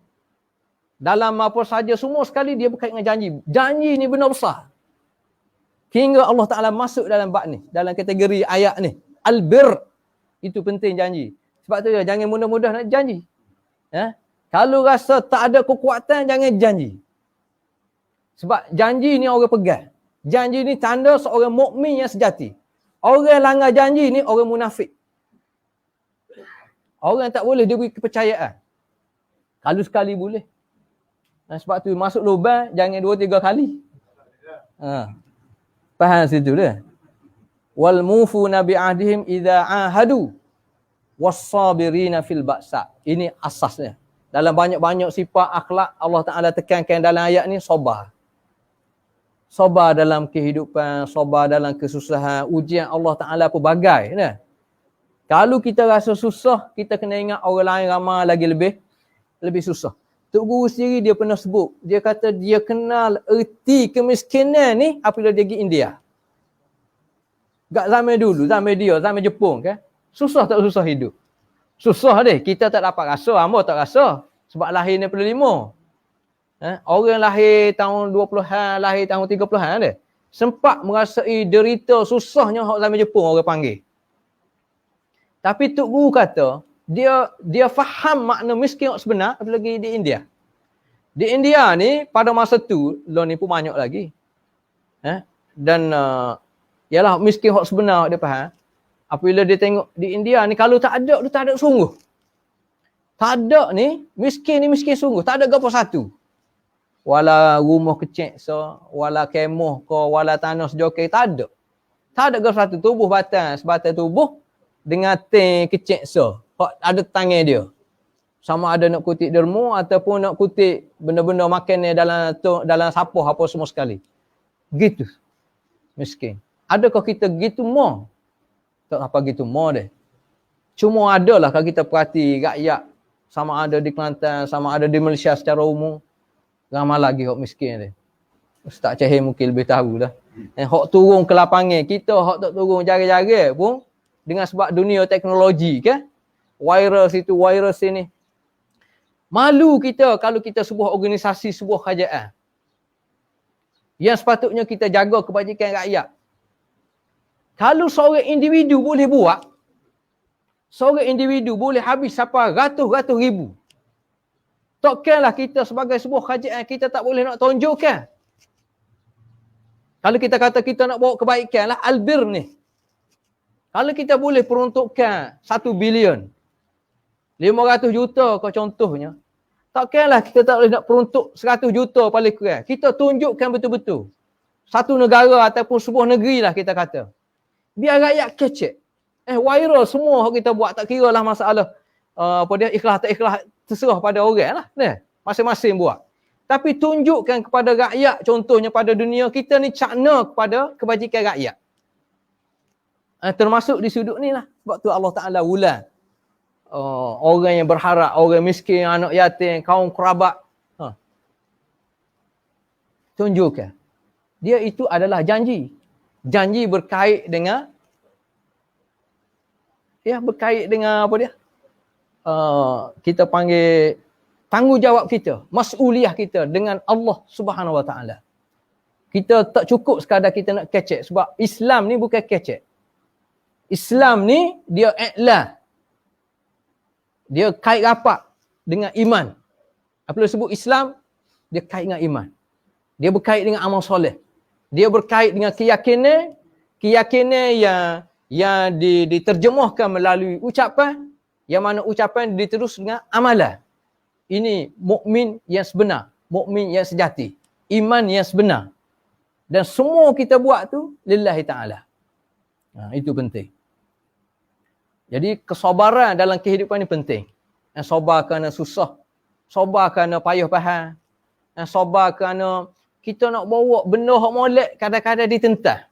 dalam apa saja, semua sekali dia berkait dengan janji. Janji ni benar besar. Hingga Allah Ta'ala masuk dalam bab ni, dalam kategori ayat ni. Al-bir. Itu penting janji. Sebab tu jangan mudah-mudah nak janji. Ya? Kalau rasa tak ada kekuatan, jangan janji. Sebab janji ni orang pegang. Janji ni tanda seorang mukmin yang sejati. Orang langgar janji ni orang munafik. Orang tak boleh dia beri kepercayaan. Kalau sekali boleh. Sebab tu masuk lubang jangan 2-3 kali. Faham situ dah. Wal mufuna bi ahdihim idza ahadu was-sabirina fil ba'sa. Ini asasnya. Dalam banyak-banyak sifat akhlak Allah Taala tekankan dalam ayat ni sabar. Sabar dalam kehidupan, sabar dalam kesusahan, ujian Allah Taala pelbagai dah. Kalau kita rasa susah, kita kena ingat orang lain ramai lagi lebih susah. Tok Guru sendiri dia pernah sebut, dia kata dia kenal erti kemiskinan ni apabila dia pergi India. Gak zaman dulu, zaman Jepun kan. Susah tak susah hidup? Susah deh, kita tak dapat rasa, hamba tak rasa. Sebab lahir ni 65. Orang lahir tahun 20-an, lahir tahun 30-an deh. Sempat merasai derita susahnya zaman Jepun orang panggil. Tapi Tok Guru kata, dia faham makna miskin sebenar apalagi di India. Di India ni pada masa tu loan ni pun banyak lagi. Dan ialah miskin hak sebenar dia faham. Apabila dia tengok di India ni kalau tak ada dia tak ada sungguh. Tak ada ni miskin sungguh, tak ada gapo satu. Wala rumah kecil so, wala kemah ke, wala tanah sejokai tak ada. Tak ada gapo satu, tubuh sebatang tubuh dengan tank kecil so. Ada tangan dia. Sama ada nak kutip derma ataupun nak kutip benda-benda makan ni dalam sapuh apa semua sekali. Gitu. Miskin. Adakah kita gitu mau? Tak apa gitu mau deh. Cuma adalah kalau kita perhati rakyat sama ada di Kelantan, sama ada di Malaysia secara umum, ramai lagi hak miskin dia. Ustaz Cahir mungkin lebih tahu dah. Hak turun ke lapangan, kita hak tak turun jari-jari pun dengan sebab dunia teknologi kan. Virus itu, virus ini. Malu kita kalau kita sebuah organisasi, sebuah kerajaan. Yang sepatutnya kita jaga kebajikan rakyat. Kalau seorang individu boleh buat, seorang individu boleh habis sampai ratus-ratus ribu. Takkanlah kita sebagai sebuah kerajaan, kita tak boleh nak tunjukkan. Kalau kita kata kita nak bawa kebaikan lah, albir ni. Kalau kita boleh peruntukkan 1 bilion, 500 juta kau contohnya. Takkanlah kita tak boleh nak peruntuk 100 juta paling kurang. Kita tunjukkan betul-betul. Satu negara ataupun sebuah negeri lah kita kata. Biar rakyat kecek. Viral semua kita buat, tak kira lah masalah ikhlas tak ikhlas, terserah pada orang lah. Masing-masing buat. Tapi tunjukkan kepada rakyat, contohnya pada dunia, kita ni cakna kepada kebajikan rakyat. Termasuk di sudut ni lah. Sebab tu Allah Ta'ala ulang. Orang yang berharap, orang miskin, anak yatim, kaum kerabat. Tunjukkan. Dia itu adalah janji. Janji berkait dengan apa dia? Kita panggil tanggungjawab kita, mas'uliyah kita dengan Allah Subhanahu Wa Taala. Kita tak cukup sekadar kita nak kecek sebab Islam ni bukan kecek. Islam ni dia i'lan. Dia kait rapat dengan iman. Apabila sebut Islam, dia kait dengan iman. Dia berkait dengan amal soleh. Dia berkait dengan keyakinan yang diterjemahkan melalui ucapan, yang mana ucapan diterus dengan amalan. Ini mukmin yang sebenar, mukmin yang sejati, iman yang sebenar. Dan semua kita buat tu lillahi ta'ala. Itu penting. Jadi kesabaran dalam kehidupan ni penting. Sabar kerana susah. Sabar kerana payah faham. Sabar kerana kita nak bawa benda hak molek kadang-kadang ditentang.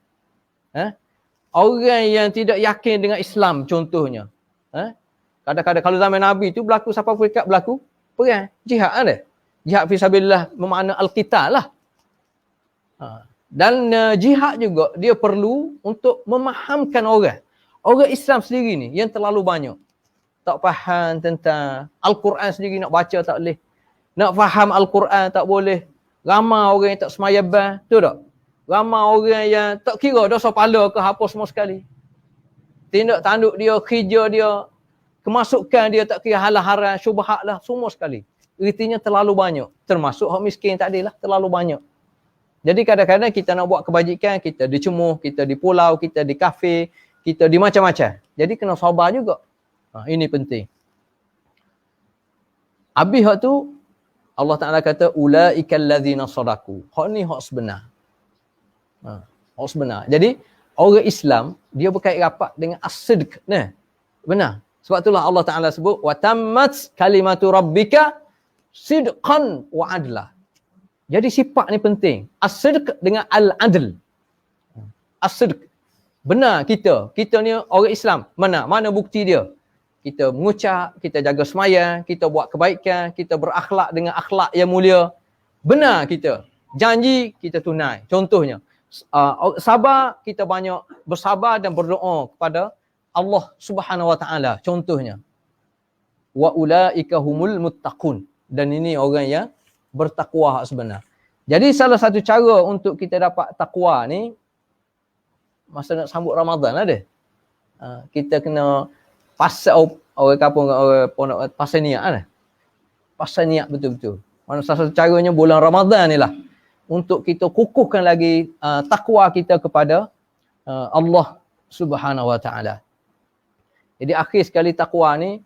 Orang yang tidak yakin dengan Islam contohnya. Kadang-kadang kalau zaman Nabi tu berlaku siapa peringkat berlaku? Perang, jihad ada. Jihad fisabilillah bermakna al-qital lah. Dan jihad juga dia perlu untuk memahamkan orang. Orang Islam sendiri ni yang terlalu banyak. Tak faham tentang Al-Quran sendiri nak baca tak boleh. Nak faham Al-Quran tak boleh. Ramai orang yang tak semayabah, tu tak? Ramai orang yang tak kira dosa pala ke apa semua sekali. Tindak tanduk dia, kerja dia, kemasukan dia tak kira halal haram, syubhat lah, semua sekali. Ertinya terlalu banyak. Termasuk orang miskin tadi lah, terlalu banyak. Jadi kadang-kadang kita nak buat kebajikan, kita dicemuh, kita di pulau, kita di kafe, kita di macam-macam. Jadi kena sabar juga. Ini penting. Habis hak tu, Allah Ta'ala kata, ulaikal ladzina sadaku. Hak ni hak sebenar. Hak sebenar. Jadi, orang Islam, dia berkait rapat dengan as-sidq. Nah, benar. Sebab itulah Allah Ta'ala sebut, wa tammat kalimatu rabbika sidqan wa adla. Jadi sifat ni penting. As-sidq dengan al-adl. As-sidq. Benar kita. Kita ni orang Islam. Mana bukti dia? Kita mengucap, kita jaga sembahyang, kita buat kebaikan, kita berakhlak dengan akhlak yang mulia. Benar kita. Janji kita tunai. Contohnya, sabar, kita banyak bersabar dan berdoa kepada Allah Subhanahu Wa Taala. Contohnya, wa ulaika humul muttaqun. Dan ini orang yang bertakwa sebenar. Jadi salah satu cara untuk kita dapat takwa ni, masa nak sambut Ramadan ada. Kita kena pasal orang kampung, orang pondok, pasal niat lah. Pasal niat betul-betul. Mana salah satu caranya bulan Ramadan ni lah. Untuk kita kukuhkan lagi takwa kita kepada Allah Subhanahu Wa Taala. Jadi akhir sekali takwa ni,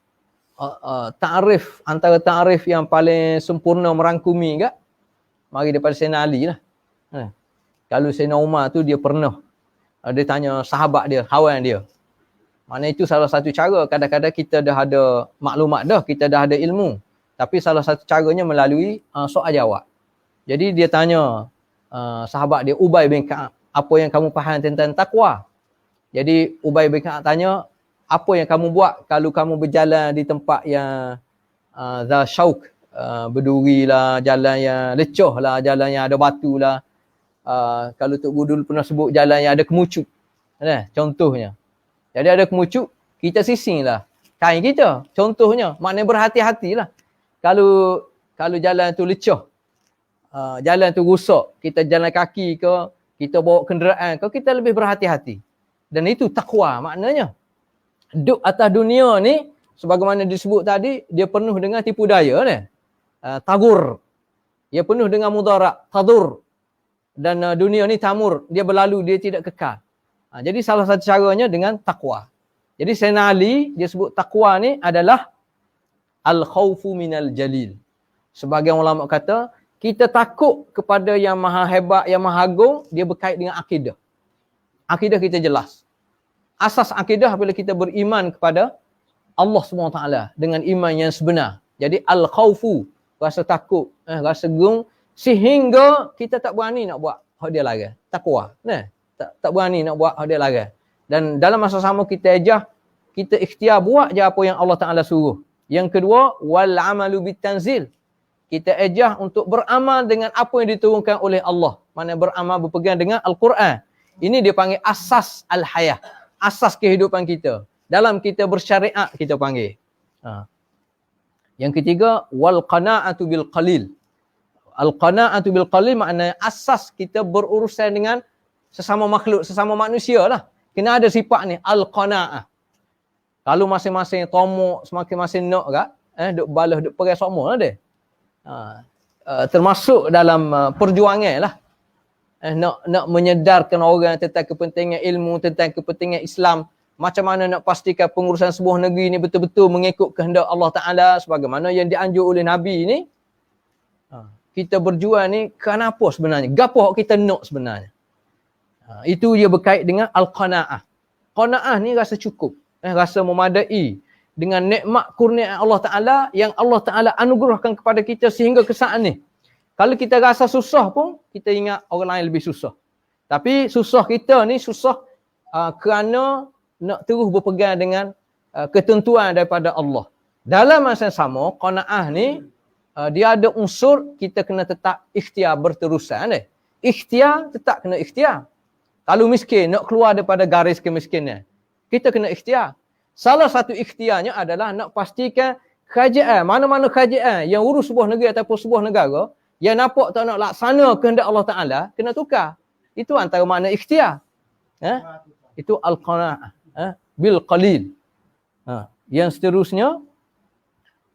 ta'rif, antara ta'rif yang paling sempurna merangkumi ke, mari daripada Sayyidina Ali lah. Kalau Sayyidina Umar tu dia pernah, dia tanya sahabat dia, kawan dia. Mana itu salah satu cara. Kadang-kadang kita dah ada maklumat dah, kita dah ada ilmu. Tapi salah satu caranya melalui soal jawab. Jadi dia tanya sahabat dia, Ubay bin Ka'ab, apa yang kamu faham tentang takwa? Jadi Ubay bin Ka'ab tanya, apa yang kamu buat kalau kamu berjalan di tempat yang za syauk, berduri lah, jalan yang lecoh lah, jalan yang ada batu lah. Kalau Tok Budul pernah sebut jalan yang ada kemucut. Contohnya. Jadi ada kemucuk, kita sising lah kain kita. Contohnya, maknanya berhati-hatilah. Kalau jalan tu lecah, jalan tu rusak, kita jalan kaki ke, kita bawa kenderaan ke, kita lebih berhati-hati. Dan itu takwa maknanya. Duduk atas dunia ni, sebagaimana disebut tadi, dia penuh dengan tipu daya ni. Tagur. Dia penuh dengan mudarat, tadur. Dan dunia ni tamur, dia berlalu, dia tidak kekal. Jadi salah satu caranya dengan takwa. Jadi Sayyidina Ali, dia sebut takwa ni adalah al-khawfu minal jalil. Sebagian ulama kata, kita takut kepada yang maha hebat, yang maha agung, dia berkait dengan akidah. Akidah kita jelas. Asas akidah bila kita beriman kepada Allah SWT dengan iman yang sebenar. Jadi al-khawfu, rasa takut, rasa gerung, sehingga kita tak berani nak buat hak dia larang. Takwa. Tak berani nak buat hak dia larang. Dan dalam masa sama kita ejah, kita ikhtiar buat je apa yang Allah Ta'ala suruh. Yang kedua, wal amalu bitanzil. Kita ejah untuk beramal dengan apa yang diturunkan oleh Allah. Mana beramal berpegang dengan Al-Quran. Ini dia panggil asas al-hayah. Asas kehidupan kita. Dalam kita bersyariat kita panggil. Yang ketiga, wal qana'atu bil qalil. Al-qana'atu bil qalil maknanya asas kita berurusan dengan sesama makhluk, sesama manusia lah. Kena ada sifat ni, al-qana'ah. Kalau masing-masing tomok, masing-masing nak kat, duk balas, duk perai semua lah dia. Termasuk dalam perjuangan lah. Nak menyedarkan orang tentang kepentingan ilmu, tentang kepentingan Islam. Macam mana nak pastikan pengurusan sebuah negeri ni betul-betul mengikut kehendak Allah Ta'ala sebagaimana yang dianjur oleh Nabi ni. Kita berjuang ni kenapa sebenarnya? Gapo kita nak sebenarnya? Itu dia berkait dengan al-qana'ah. Qana'ah ni rasa cukup, rasa memadai dengan nikmat kurnia Allah Ta'ala yang Allah Ta'ala anugerahkan kepada kita sehingga ke saat ni. Kalau kita rasa susah pun, kita ingat orang lain lebih susah. Tapi susah kita ni susah kerana nak terus berpegang dengan ketentuan daripada Allah. Dalam masa yang sama, qanaah ni dia ada unsur kita kena tetap ikhtiar berterusan. Ikhtiar tetap kena ikhtiar. Kalau miskin, nak keluar daripada garis kemiskinan, kita kena ikhtiar. Salah satu ikhtiarnya adalah nak pastikan kerajaan, mana-mana kerajaan yang urus sebuah negeri ataupun sebuah negara, yang nampak tak nak laksana kehendak Allah Ta'ala, kena tukar. Itu antara makna ikhtiar. Itu al-qanaah. Bil qalil. Yang seterusnya,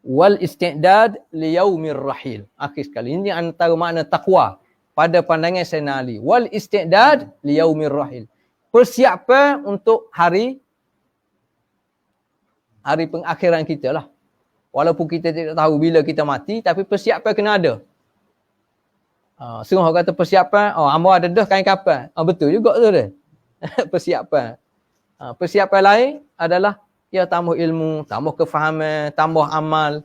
wal isti'dad li yaumir rahil. Akhir sekali, ini antara makna taqwa pada pandangan Sayyidina Ali. Wal isti'dad li yaumir rahil. Persiapan untuk hari pengakhiran kita lah. Walaupun kita tidak tahu bila kita mati, tapi persiapan kena ada. Setengah orang kata persiapan, hamba ada dah kain kapan. Betul juga tu dia. Persiapan. Persiapan lain adalah tambah ilmu, tambah kefahaman, tambah amal,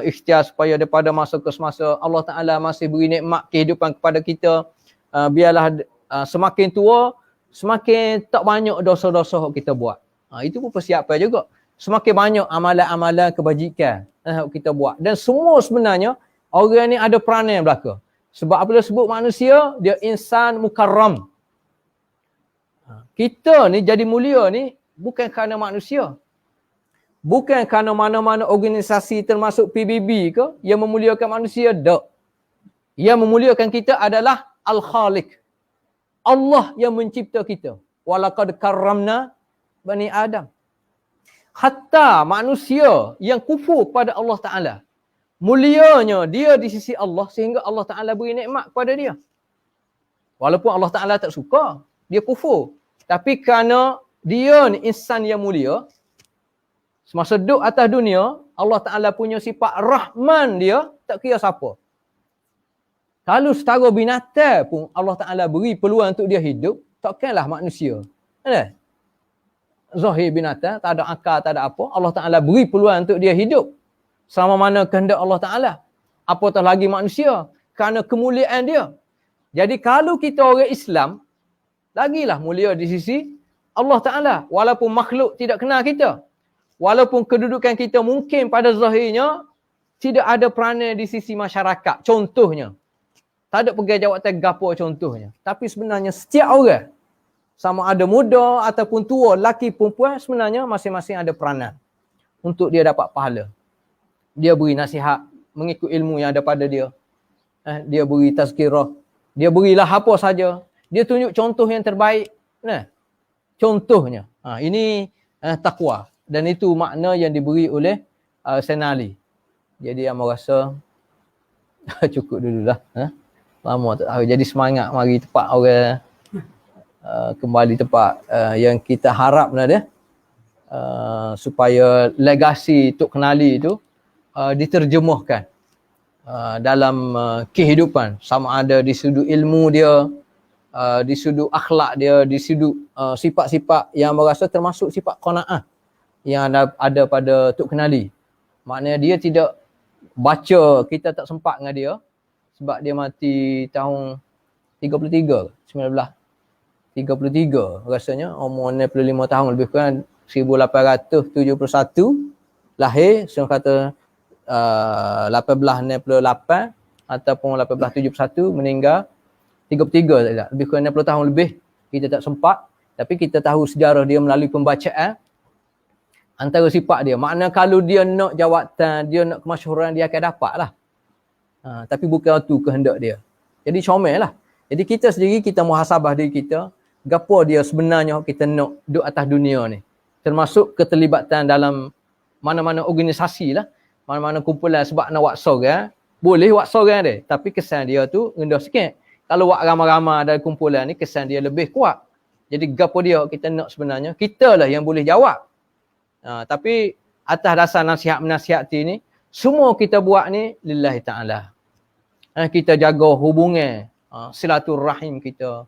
ikhtiar supaya daripada masa ke semasa Allah Ta'ala masih beri nikmat kehidupan kepada kita. Biarlah semakin tua, semakin tak banyak dosa-dosa yang kita buat. Itu pun persiapan juga. Semakin banyak amalan-amalan kebajikan kita buat. Dan semua sebenarnya orang ni ada peranan belaka. Sebab apabila sebut manusia, dia insan mukarram. Kita ni jadi mulia ni bukan kerana manusia. Bukan kerana mana-mana organisasi termasuk PBB ke yang memuliakan manusia. Tak. Yang memuliakan kita adalah Al-Khaliq. Allah yang mencipta kita. Walaqad karramna Bani Adam. Hatta manusia yang kufur pada Allah Ta'ala, mulianya dia di sisi Allah sehingga Allah Ta'ala beri nikmat kepada dia. Walaupun Allah Ta'ala tak suka, dia kufur. Tapi kerana dia ni insan yang mulia, semasa duduk atas dunia, Allah Ta'ala punya sifat Rahman dia, tak kira siapa. Kalau setara binatang pun Allah Ta'ala beri peluang untuk dia hidup, takkanlah manusia. Ada? Zahir binatang, tak ada akal, tak ada apa. Allah Ta'ala beri peluang untuk dia hidup. Selama mana kehendak Allah Ta'ala. Apatah lagi manusia. Kerana kemuliaan dia. Jadi kalau kita orang Islam, lagilah mulia di sisi Allah Ta'ala. Walaupun makhluk tidak kenal kita. Walaupun kedudukan kita mungkin pada zahirnya tidak ada peranan di sisi masyarakat. Contohnya. Tak ada pegawai jawatan gapo contohnya. Tapi sebenarnya setiap orang, sama ada muda ataupun tua, lelaki perempuan, sebenarnya masing-masing ada peranan untuk dia dapat pahala. Dia beri nasihat mengikut ilmu yang ada pada dia. Dia beri tazkirah. Dia berilah apa saja. Dia tunjuk contoh yang terbaik. Contohnya. Ini taqwa. Dan itu makna yang diberi oleh Sayyidina Ali. Jadi Amba rasa cukup dululah. Lama tak tahu. Jadi semangat mari tempat orang kembali tempat yang kita harap dia supaya legasi Tok Kenali itu diterjemahkan dalam kehidupan, sama ada di sudut ilmu dia, di sudut akhlak dia, di sudut sifat-sifat yang merasa termasuk sifat qanaah yang ada pada Tok Kenali. Maknanya dia tidak baca, kita tak sempat dengan dia sebab dia mati tahun 33 rasanya, umur 65 tahun lebih kurang, 1871 lahir, saya kata 1868 ataupun 1871 meninggal 33 lebih kurang 60 tahun lebih. Kita tak sempat, tapi kita tahu sejarah dia melalui pembacaan antara sifat dia. Makna kalau dia nak jawatan, dia nak kemasyhuran, dia akan dapat lah. Tapi bukan itu kehendak dia. Jadi comel lah. Jadi kita sendiri, kita muhasabah diri kita, gapo dia sebenarnya kita nak duduk atas dunia ni. Termasuk keterlibatan dalam mana-mana organisasi lah, mana-mana kumpulan. Sebab nak buat sorang, boleh buat sorang dia, tapi kesan dia tu rendah sikit. Kalau buat ramai-ramai dalam kumpulan ni, kesan dia lebih kuat. Jadi gapo dia kita nak sebenarnya, kita lah yang boleh jawab. Tapi atas dasar nasihat-menasihati ni, semua kita buat ni lillahi ta'ala. Kita jaga hubungan, silaturahim kita,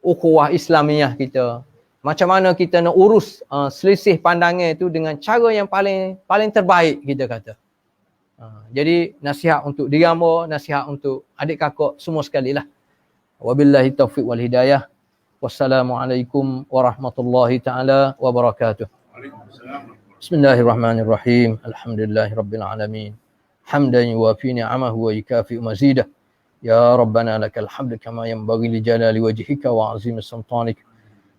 ukhuwah Islamiyah kita. Macam mana kita nak urus selisih pandangan itu dengan cara yang paling terbaik, kita kata. Jadi nasihat untuk diri hamba, nasihat untuk adik kakak semua sekali lah. Wabillahi taufiq wal hidayah. Wassalamualaikum warahmatullahi taala wabarakatuh. Waalaikumsalam. Bismillahirrahmanirrahim. Alhamdulillahirabbil alamin. Hamdan yuwafi ni'amahu wa yukafi mazidah. Ya Rabbana lakal hamdu kama yanbaghi li jalali wajhika wa 'azimi sultanik.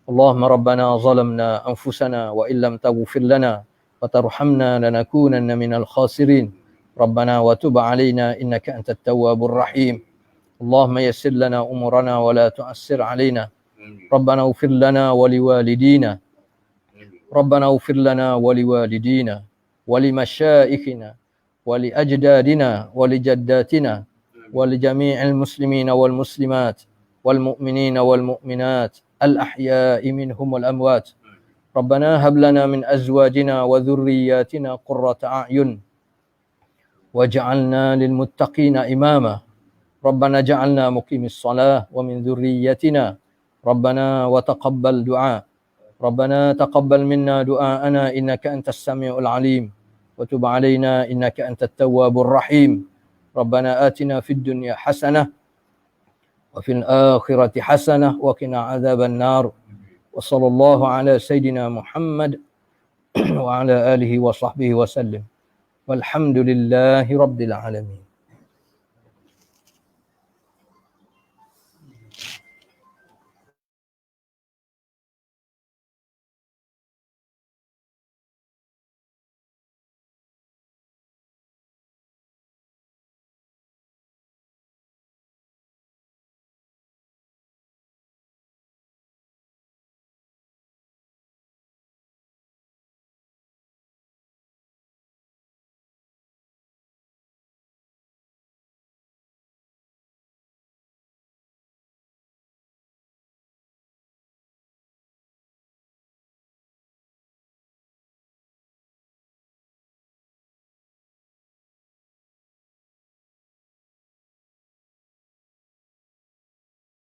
Allahumma rabbana zalamna anfusana wa illam taghfir lana wa tarhamna lanakunanna minal khasirin. Rabbana wa tub 'alaina innaka antat tawwabur rahim. Allahumma yassir lana umurana wa la tu'assir 'alaina. Rabbana ighfir lana wa liwalidina. Rabbana ighfir lana wa liwalidina wa limasyayikhina wa liajdadina wa lijaddatina wa lijami'il muslimina wal muslimat wal mu'minina wal mu'minat al ahya'i minhum wal amwat. Rabbana hab lana min azwajina wa dhurriyyatina qurrata a'yun waj'alna lil muttaqina imama. Rabbana ja'alna muqimis shalah wa min dhurriyyatina. Rabbana wa taqabbal du'a. ربنا تقبل منا دعاءنا إنك أنت السميع العليم وتب علينا إنك أنت التواب الرحيم. ربنا آتنا في الدنيا حسنة وفي الآخرة حسنة وقنا عذاب النار. وصلى الله على سيدنا محمد وعلى آله وصحبه وسلم والحمد لله رب العالمين.